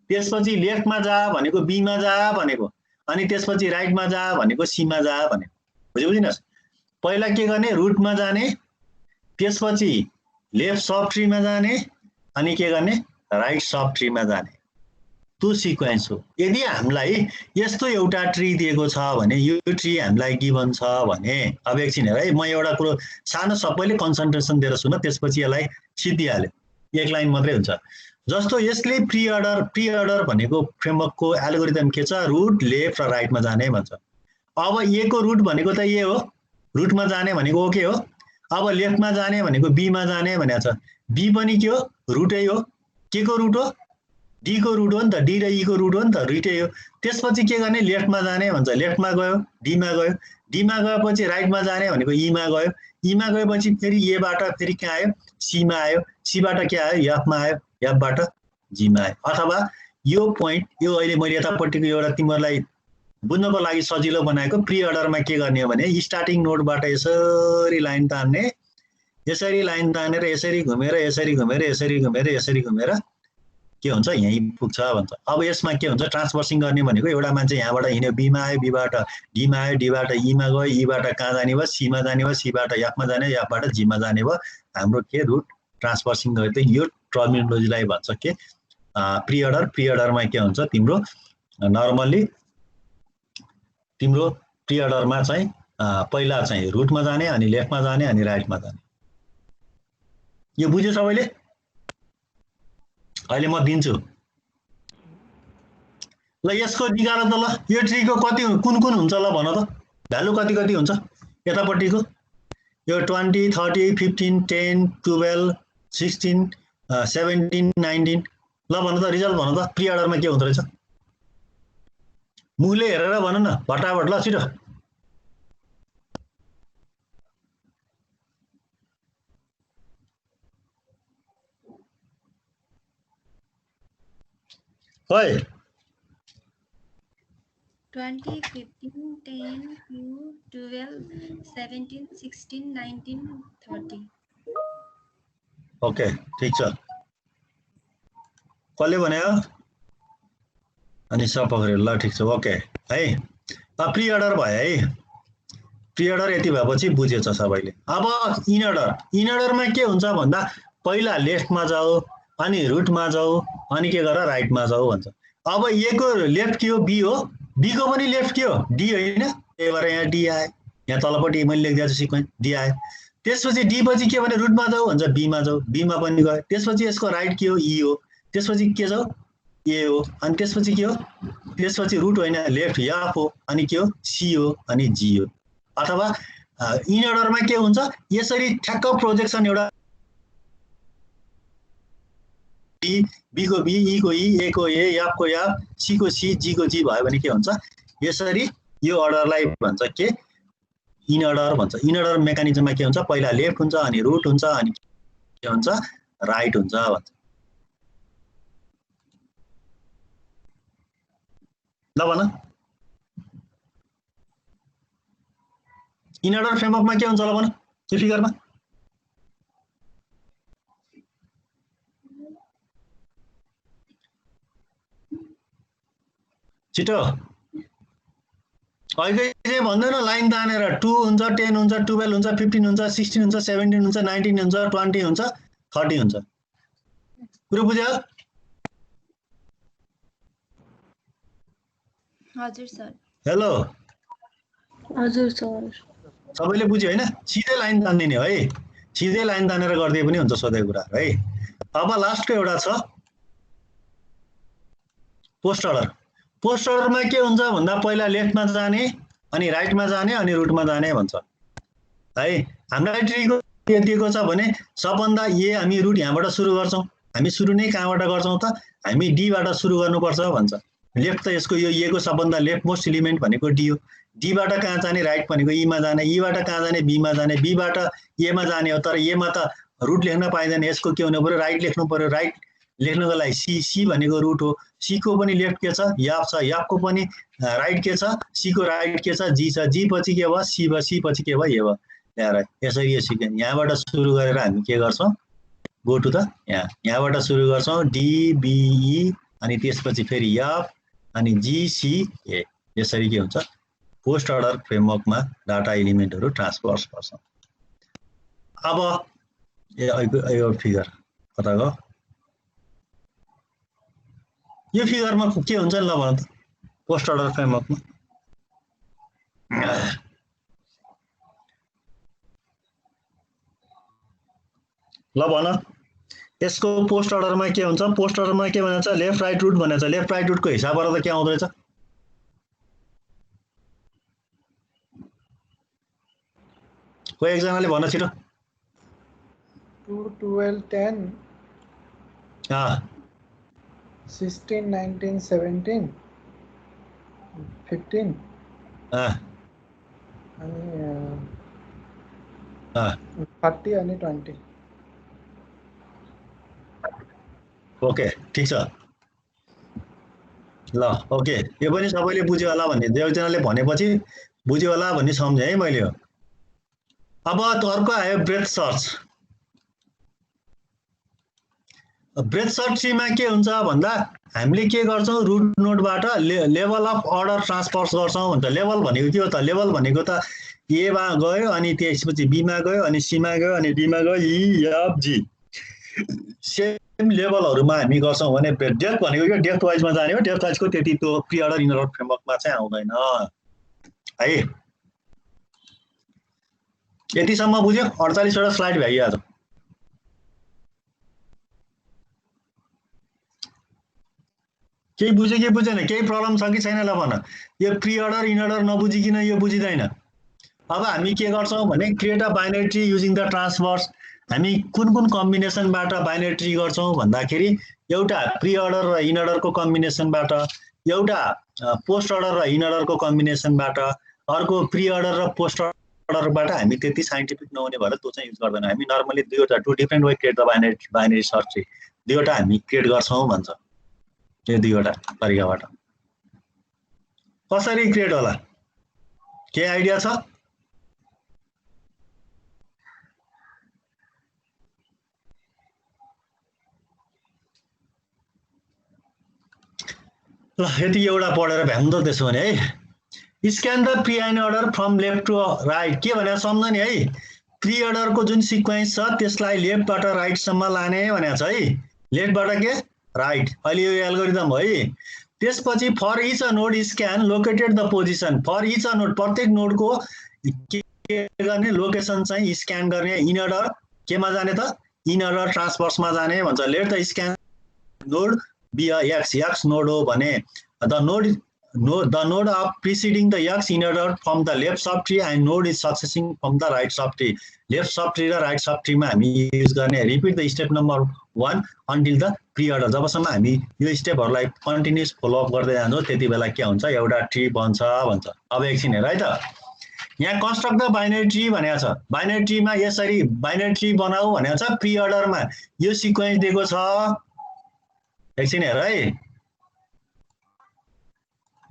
त्यसपछि लेफ्टमा जा भनेको बीमा जा भनेको अनि त्यसपछि राइटमा जा भनेको सीमा जा भनेको बुझिनस् पहिला के गर्ने रुटमा जाने त्यसपछि लेफ्ट सब ट्रीमा जाने अनि के गर्ने राइट सब ट्रीमा जाने त्यो सिक्वेन्स हो यदि हामीलाई यस्तो एउटा ट्री दिएको छ भने यो ट्री हामीलाई गिभन छ भने अब एकछिन हेर है म एउटा कुरो सानो सबैले कन्सन्ट्रेसन दिएर सुन त्यसपछि यसलाई सिद्धिहाल्यो एक लाइन मात्रै हुन्छ जस्तो यसले प्री अर्डर भनेको फ्रेमवर्कको एल्गोरिदम के छ रुट लेफ्ट र राइटमा जाने भन्छ अब ए को रुट भनेको त ए हो रुटमा जाने भनेको ओके हो अब लेफ्टमा जाने भनेको बीमा जाने भनेको छ बी पनि के हो रुटै हो के को रुट हो डी को रुट हो नि त डी र ई को रुट हो नि त रुटै हो त्यसपछि के गर्ने लेफ्टमा जाने भन्छ लेफ्टमा गयो डीमा गएपछि राइटमा जाने भनेको ईमा गएपछि फेरि एबाट फेरि कहाँ आयो सीमा आयो सीबाट के आयो एफमा आयो एफबाट जीमा आयो अथवा यो पोइन्ट यो अहिले मैले यतापट्टिको एउटा तिमीहरूलाई बुझ्नको लागि सजिलो बनाएको प्री अर्डरमा के गर्ने हो भने स्टार्टिङ नोडबाट यसरी लाइन तान्ने, यसरी लाइन तानेर यसरी घुमेर यसरी घुमेर यसरी घुमेर यसरी घुमेर के हुन्छ यही पुग्छ भन्छ। अब यसमा के हुन्छ ट्रान्सभर्सिङ गर्ने भनेको एउटा मान्छे यहाँबाट हिँड्यो बीमा आयो, बीबाट डीमा आयो, डीबाट ईमा गयो, ईबाट कहाँ जाने भयो, सीमा जाने भयो, सीबाट एफमा जाने, एफबाट जीमा जाने भयो। हाम्रो के रुट ट्रान्सभर्सिङ गरेको यो टर्मिनोलोजीलाई भन्छ के प्री अर्डर। प्री अर्डरमा के हुन्छ तिम्रो नर्मल्ली तिम्रो प्री अर्डरमा चाहिँ पहिला चाहिँ रुटमा जाने अनि लेफ्टमा जाने अनि राइटमा जाने। यो बुझ्यो सबैले? अहिले म दिन्छु ल यसको निकाल त ल। यो ट्रीको कति कुन कुन हुन्छ ल भन त, भ्यालु कति कति हुन्छ यतापट्टिको? यो 20 30 15 10 12 16 17 19 ल भन त रिजल्ट भन त प्री अर्डरमा के हुँदो रहेछ? मुखले हेरेर भन न भटाभट ल छिटो। Oi. 20, 15, 10, 2, 12, 17, 16, 19, 30. ओके ठीक छ। कसले भन्यो? अनि सब पक्रियो ल ठीक छ ओके है। अब प्री अर्डर भयो है। प्री अर्डर यति भएपछि बुझेछ सबैले। अब इन अर्डर, इन अर्डरमा के हुन्छ भन्दा पहिला लेफ्टमा जाऊ अनि रुटमा जाऊ अनि के गर राइटमा जाऊ भन्छ। अब ए को लेफ्ट के हो? बी हो। बी को पनि लेफ्ट के हो? डी होइन। त्यही भएर यहाँ डी आयो, यहाँ तलपट्टि मैले लेखिदिएको छु सिक्वेन्स डी आयो। त्यसपछि डी पछि के भने रुटमा जाऊ भन्छ, बीमा जाऊ, बीमा पनि गयो। त्यसपछि यसको राइट के हो? ई हो। त्यसपछि के जाऊ? ए हो। अनि त्यसपछि के हो? त्यसपछि रुट होइन लेफ्ट एफ हो। अनि के हो? सी हो अनि जी हो। अथवा इन अर्डरमा के हुन्छ यसरी ठ्याक्क प्रोजेक्सन एउटा बी को बी, ई को ई, ए को ए, एफ को एफ, सी को सी, जी को जी भयो भने के हुन्छ यसरी यो अर्डरलाई भन्छ के इन अर्डर भन्छ। इन अर्डर मेकानिजममा के हुन्छ पहिला लेफ्ट हुन्छ अनि रुट हुन्छ अनि के हुन्छ राइट हुन्छ भन्छ। ल भन इन अर्डर फ्रेमवर्कमा के हुन्छ ल भन यो फिगरमा? छिटो अहिले चाहिँ भन्दैन लाइन तानेर 2 हुन्छ 10 हुन्छ 12 हुन्छ 15 हुन्छ 16 हुन्छ 17 हुन्छ 19 हुन्छ 20 हुन्छ 30 हुन्छ। कुरो बुझ्यो? हजुर सर। हेलो हजुर सर। सबैले बुझ्यो होइन? सिधै लाइन तान्दिने है, सिधै लाइन तानेर गरिदिए पनि हुन्छ सोधेको कुरा है। अब लास्टको एउटा छ पोस्ट अर्डर। पोस्ट अर्डरमा के हुन्छ भन्दा पहिला लेफ्टमा जाने अनि राइटमा जाने अनि रुटमा जाने भन्छ है। हामीलाई ट्रीको के दिएको छ भने सबभन्दा ए हामी रुट यहाँबाट सुरु गर्छौँ। हामी सुरु नै कहाँबाट गर्छौँ त? हामी डीबाट सुरु गर्नुपर्छ भन्छ। लेफ्ट त यसको यो ए को सबभन्दा लेफ्ट मोस्ट एलिमेन्ट भनेको डी हो। डीबाट कहाँ जाने राइट भनेको ईमा जाने, ईबाट कहाँ जाने बीमा जाने, बीबाट एमा जाने हो। तर एमा त रुट लेख्न पाइँदैन, यसको के हुनु पर्यो राइट लेख्नु पर्यो। राइट लेख्नको लागि सी, सी भनेको रुट हो। सी को पनि लेफ्ट के छ? याफ छ। याफ को पनि राइट के छ? सी को राइट के छ? जी छ। जी पछि के भयो? सी भयो। सी पछि के भयो? ए भयो। यहाँ यसरी यो सिक्वेन्स यहाँबाट सुरु गरेर हामी के गर्छौँ गो टु द यहाँबाट सुरु गर्छौँ डिबिई अनि त्यसपछि फेरि एफ अनि जिसिए। यसरी के हुन्छ पोस्ट अर्डर फ्रेमवर्कमा डाटा एलिमेन्टहरू ट्रान्सफर गर्छौँ। अब यो फिगर कता गयो? यो फिगरमा के हुन्छ ल भन त पोस्ट अर्डर फ्रेमवर्कमा? ल भन यसको पोस्ट अर्डरमा के हुन्छ? पोस्ट अर्डरमा के भन्छ? लेफ्ट राइट रुट भनेछ। लेफ्ट राइट रुटको हिसाबबाट त के आउँदो रहेछ? कोही एकजनाले भन छिटो। 2 12 10 अँ 16 19 17 15 अँ अनि अँ 30 अनि 20। ओके ठीक छ। ल ओके, यो पनि सबैले बुझ्यो होला भन्ने एकजनाले भनेपछि बुझ्यो होला भन्ने सम्झेँ है मैले। अब अर्को आयो ब्रेथ सर्च। ब्रेथ सर्च ट्रीमा के हुन्छ भन्दा हामीले के गर्छौँ, रुट नोडबाट लेभल अफ अर्डर ट्रान्सफर गर्छौँ भन्छ। लेभल भनेको के हो त? लेभल भनेको त एमा गयो अनि त्यसपछि बीमा गयो अनि सीमा गयो अनि डीमा गयो, ई एफ जी। सेम लेभलहरुमा हामी गर्छौँ भने डेप्थ भनेको के डेप्थ वाइजमा जाने हो। डेप्थ वाइजको त्यति त्यो प्री अर्डर इन अर्डर फ्रेमवर्कमा चाहिँ आउँदैन है। यतिसम्म बुझ्यो? 48 वटा स्लाइड भ्याइयो आज। केही बुझ्यो कि बुझेन? केही प्रब्लम छ कि छैन ल भन। यो प्री अर्डर इन अर्डर नबुझिकिन यो बुझिदैन। अब हामी के गर्छौँ भने create a binary tree using the transfers. हामी कुन कुन कम्बिनेसनबाट बाइनरी ट्री गर्छौँ भन्दाखेरि एउटा प्री अर्डर र इन अर्डरको कम्बिनेसनबाट, एउटा पोस्ट अर्डर र इन अर्डरको कम्बिनेसनबाट, अर्को प्री अर्डर र पोस्ट अर्डरबाट। हामी त्यति साइन्टिफिक नहुने भएर त्यो चाहिँ युज गर्दैन। हामी नर्मली दुईवटा two different way create the binary search tree, दुईवटा हामी क्रिएट गर्छौँ भन्छ। यो दुईवटा तरिकाबाट कसरी क्रिएट होला, के आइडिया छ? ल यति एउटा पढेर भ्याउँ त त्यसो भने है। Scan the pre in order from left to right. के भनेर सम्झने है? प्री अर्डरको जुन सिक्वेन्स छ त्यसलाई लेफ्टबाट राइटसम्म लाने भनेको छ है। लेफ्टबाट के राइट। अहिले यो एल्गोरिदम है। त्यसपछि for each a node scan located the position. For each a node, प्रत्येक नोडको के गर्ने लोकेसन चाहिँ स्क्यान गर्ने। इन अर्डर केमा जाने त? इन अर्डर ट्रान्सफर्समा जाने भन्छ। Let the scan node be a x node हो भने the node of preceding the x in order from the left sub tree and node is succeeding from the right sub tree. Left sub tree र right sub ट्रीमा हामी use गर्ने। Repeat the step number 1 until the preorder. जबसम्म हामी यो स्टेपहरूलाई continuous follow-up गर्दै जान्छौँ त्यति बेला के हुन्छ, एउटा ट्री बन्छ भन्छ। अब एकछिन हेर है त, यहाँ कन्स्ट्रक्ट द बाइनरी ट्री भनेको छ। बाइनरी ट्रीमा यसरी बाइनरी ट्री बनाऊ भनेको छ। प्री अर्डरमा यो सिक्वेन्स दिएको छ। एकछिन हेर है,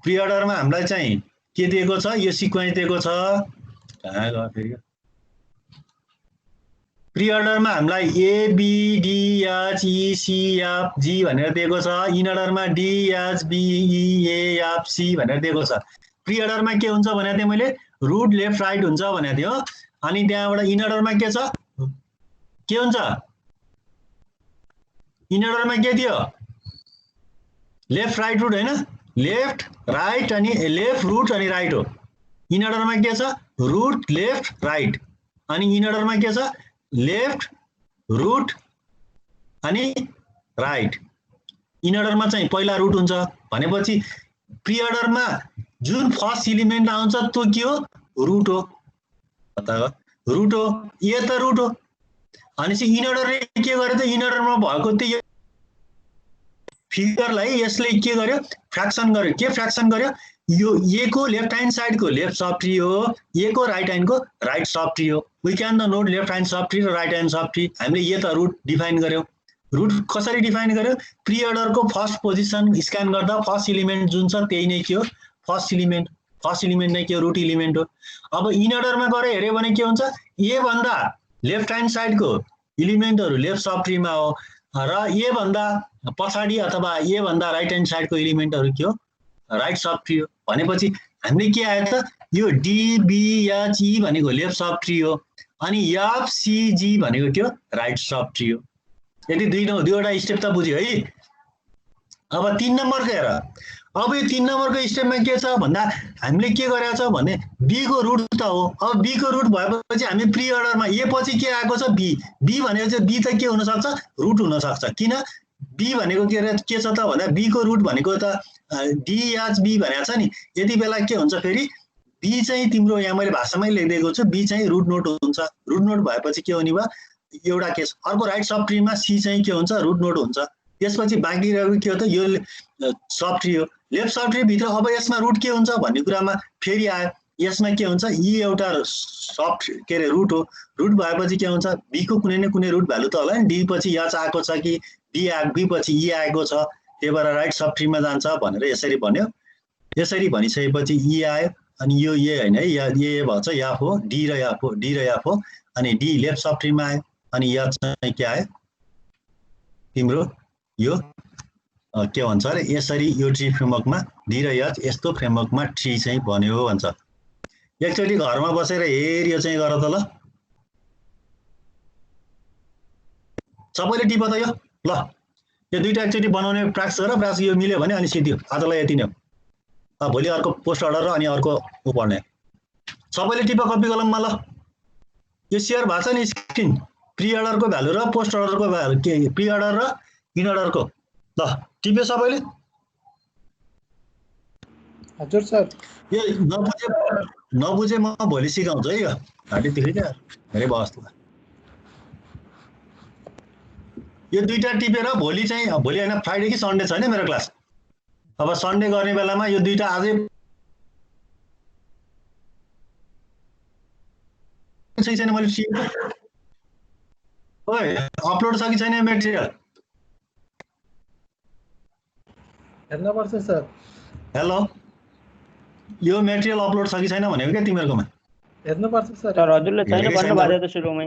प्री अर्डरमा हामीलाई चाहिँ के दिएको छ, यो सिक्वेन्स दिएको छ। कहाँ गयो फेरि? प्री अर्डरमा हामीलाई A B D H E C F G भनेर दिएको छ। इन अर्डरमा D H B E A F C भनेर दिएको छ। प्री अर्डरमा के हुन्छ भनेको थिएँ मैले, रुट लेफ्ट राइट हुन्छ भनेको थियो। अनि त्यहाँबाट इन अर्डरमा के छ, के हुन्छ? इन अर्डरमा के थियो? लेफ्ट राइट रुट होइन, लेफ्ट राइट अनि लेफ्ट रुट अनि राइट हो। इन अर्डरमा के छ? Root left right. अनि इन अर्डरमा के छ? लेफ्ट रुट अनि राइट। इन अर्डरमा चाहिँ पहिला रुट हुन्छ भनेपछि प्री अर्डरमा जुन फर्स्ट इलिमेन्ट आउँछ त्यो के हो? रुट हो। रुट हो, ए त रुट हो। भनेपछि इन अर्डरले के गर्यो त? इन अर्डरमा भएको त्यो फिगरलाई यसले के गर्यो? फ्र्याक्सन गर्यो। के फ्र्याक्सन गर्यो? यो ए को लेफ्ट ह्यान्ड साइडको लेफ्ट सब ट्री हो, ए को राइट ह्यान्डको राइट सब ट्री हो। We can the note left hand sub tree र राइट ह्यान्ड सब ट्री। हामीले ए त रुट डिफाइन गर्यौँ। रुट कसरी डिफाइन गर्यो? प्री अर्डरको फर्स्ट पोजिसन स्क्यान गर्दा फर्स्ट इलिमेन्ट जुन छ त्यही नै के हो? First element. फर्स्ट इलिमेन्ट नै के हो? रुट इलिमेन्ट हो। अब इन अर्डरमा गएर हेऱ्यो भने के हुन्छ? ए भन्दा लेफ्ट ह्यान्ड साइडको इलिमेन्टहरू लेफ्ट सब ट्रीमा हो र ए भन्दा पछाडि अथवा ए भन्दा राइट ह्यान्ड साइडको इलिमेन्टहरू के हो? राइट सब ट्री हो। भनेपछि हामीले के आयो त? यो डिबिएचई भनेको लेफ्ट सब ट्री हो अनि एफसिजी भनेको के हो? राइट सब ट्री हो। यदि दुईवटा स्टेप त बुझ्यो है। अब 3 नम्बरको हेर। अब यो 3 नम्बरको स्टेपमा के छ भन्दा हामीले के गरेका छौँ भने बी को रुट त हो। अब बी को रुट भएपछि हामी प्री अर्डरमा ए पछि के आएको छ? बी। बी भनेको चाहिँ बी त के हुनसक्छ? रुट हुनसक्छ। किन? बी भनेको के छ त भन्दा बी को रुट भनेको त डिएचबी भनेको छ नि। यति बेला के हुन्छ फेरि बी चाहिँ तिम्रो यहाँ मैले भाषामै लेखिदिएको छु, बी चाहिँ रुट नोड हुन्छ। रुट नोड भएपछि के हुने भयो? एउटा केस। अर्को राइट सब ट्रीमा सी चाहिँ के हुन्छ? रुट नोड हुन्छ। त्यसपछि बाँकी रहेको के हो त? यो सब ट्री हो। लेफ्ट सब ट्री भित्र अब यसमा रुट के हुन्छ भन्ने कुरामा फेरि आयो। यसमा के हुन्छ? यी एउटा सब के अरे रुट हो। रुट भएपछि के हुन्छ? बी को कुनै न कुनै रुट भ्यालु त होला नि। डी पछि एच आएको छ कि बी पछि ई आएको छ। त्यही भएर राइट सब ट्रीमा जान्छ भनेर यसरी भन्यो। यसरी भनिसकेपछि ई आयो अनि यो ए हैन है, ए भन्छ याफ हो, डी र याफ हो, डी र याफ हो, अनि डी लेफ्ट सब ट्रीमा आयो अनि या चाहिँ के आयो तिम्रो यो के भन्छ अरे यसरी यो ट्री फ्रेमवर्कमा डी र एच यस्तो फ्रेमवर्कमा ट्री चाहिँ बन्यो भन्छ। एकचोटि घरमा बसेर हेर यो चाहिँ गर त ल, सबैले टिप त यो ल, यो दुईटा एकचोटि बनाउने प्र्याक्टिस गर, प्र्याक्टिस यो मिल्यो भने अनि सिद्धियो। आजलाई यति नै हो। भोलि अर्को पोस्ट अर्डर र अनि अर्को ऊ पढ्ने सबैले टिप कपी कलममा ल। यो सेयर भएको छ नि स्क्रिन, प्री अर्डरको भ्यालु र पोस्ट अर्डरको भ्यालु के, प्री अर्डर र इन अर्डरको ल टिप्यो सबैले। हजुर सर। यो नबुझे म भोलि सिकाउँछु है। यो घाँटी देखेँ क्या धेरै बस्ला। यो दुईटा टिपेर भोलि चाहिँ, भोलि होइन फ्राइडे कि सन्डे छैन मेरो क्लास, अब सन्डे गर्ने बेलामा यो दुईटा आजै छैन मैले सिकेको। ओए अपलोड छ कि छैन मेटेरियल? हेर्नुपर्छ सर। हेलो, यो मेटेरियल अपलोड छ कि छैन भनेको क्या तिमीहरुकोमा? हेर्नुपर्छ सर। सर हजुरले छैन भन्नु भएको थियो त सुरुमै।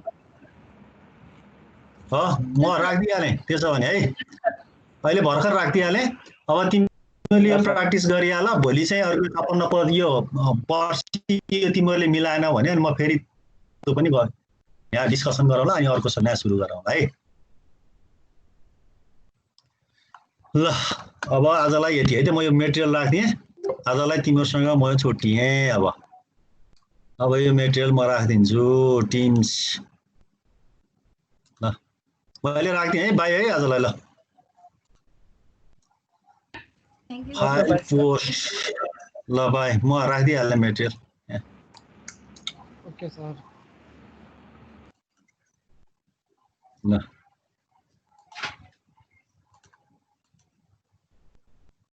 हो म राखिदिहालेँ त्यसो भने है, अहिले भर्खर राखिदिहालेँ। अब तिमीहरूले यो प्र्याक्टिस गरिहाल, भोलि चाहिँ अर्को 56 पद यो पर्सि तिमीहरूले मिलाएन भने म फेरि त्यो पनि यहाँ डिस्कसन गरौँला अनि अर्को नयाँ सुरु गरौँला है। ल अब आजलाई यति है त, म यो मेटेरियल राख्दिएँ आजलाई, तिमीहरूसँग म छुट्टिएँ। अब यो मेटेरियल म राखिदिन्छु टिम्स। ल मैले राखिदिएँ है, बाई है आजलाई। ल Thank you. फाइल पोस्ट, ल बाई, म राखिदिइहालेँ मेटेरियल। Okay sir. ल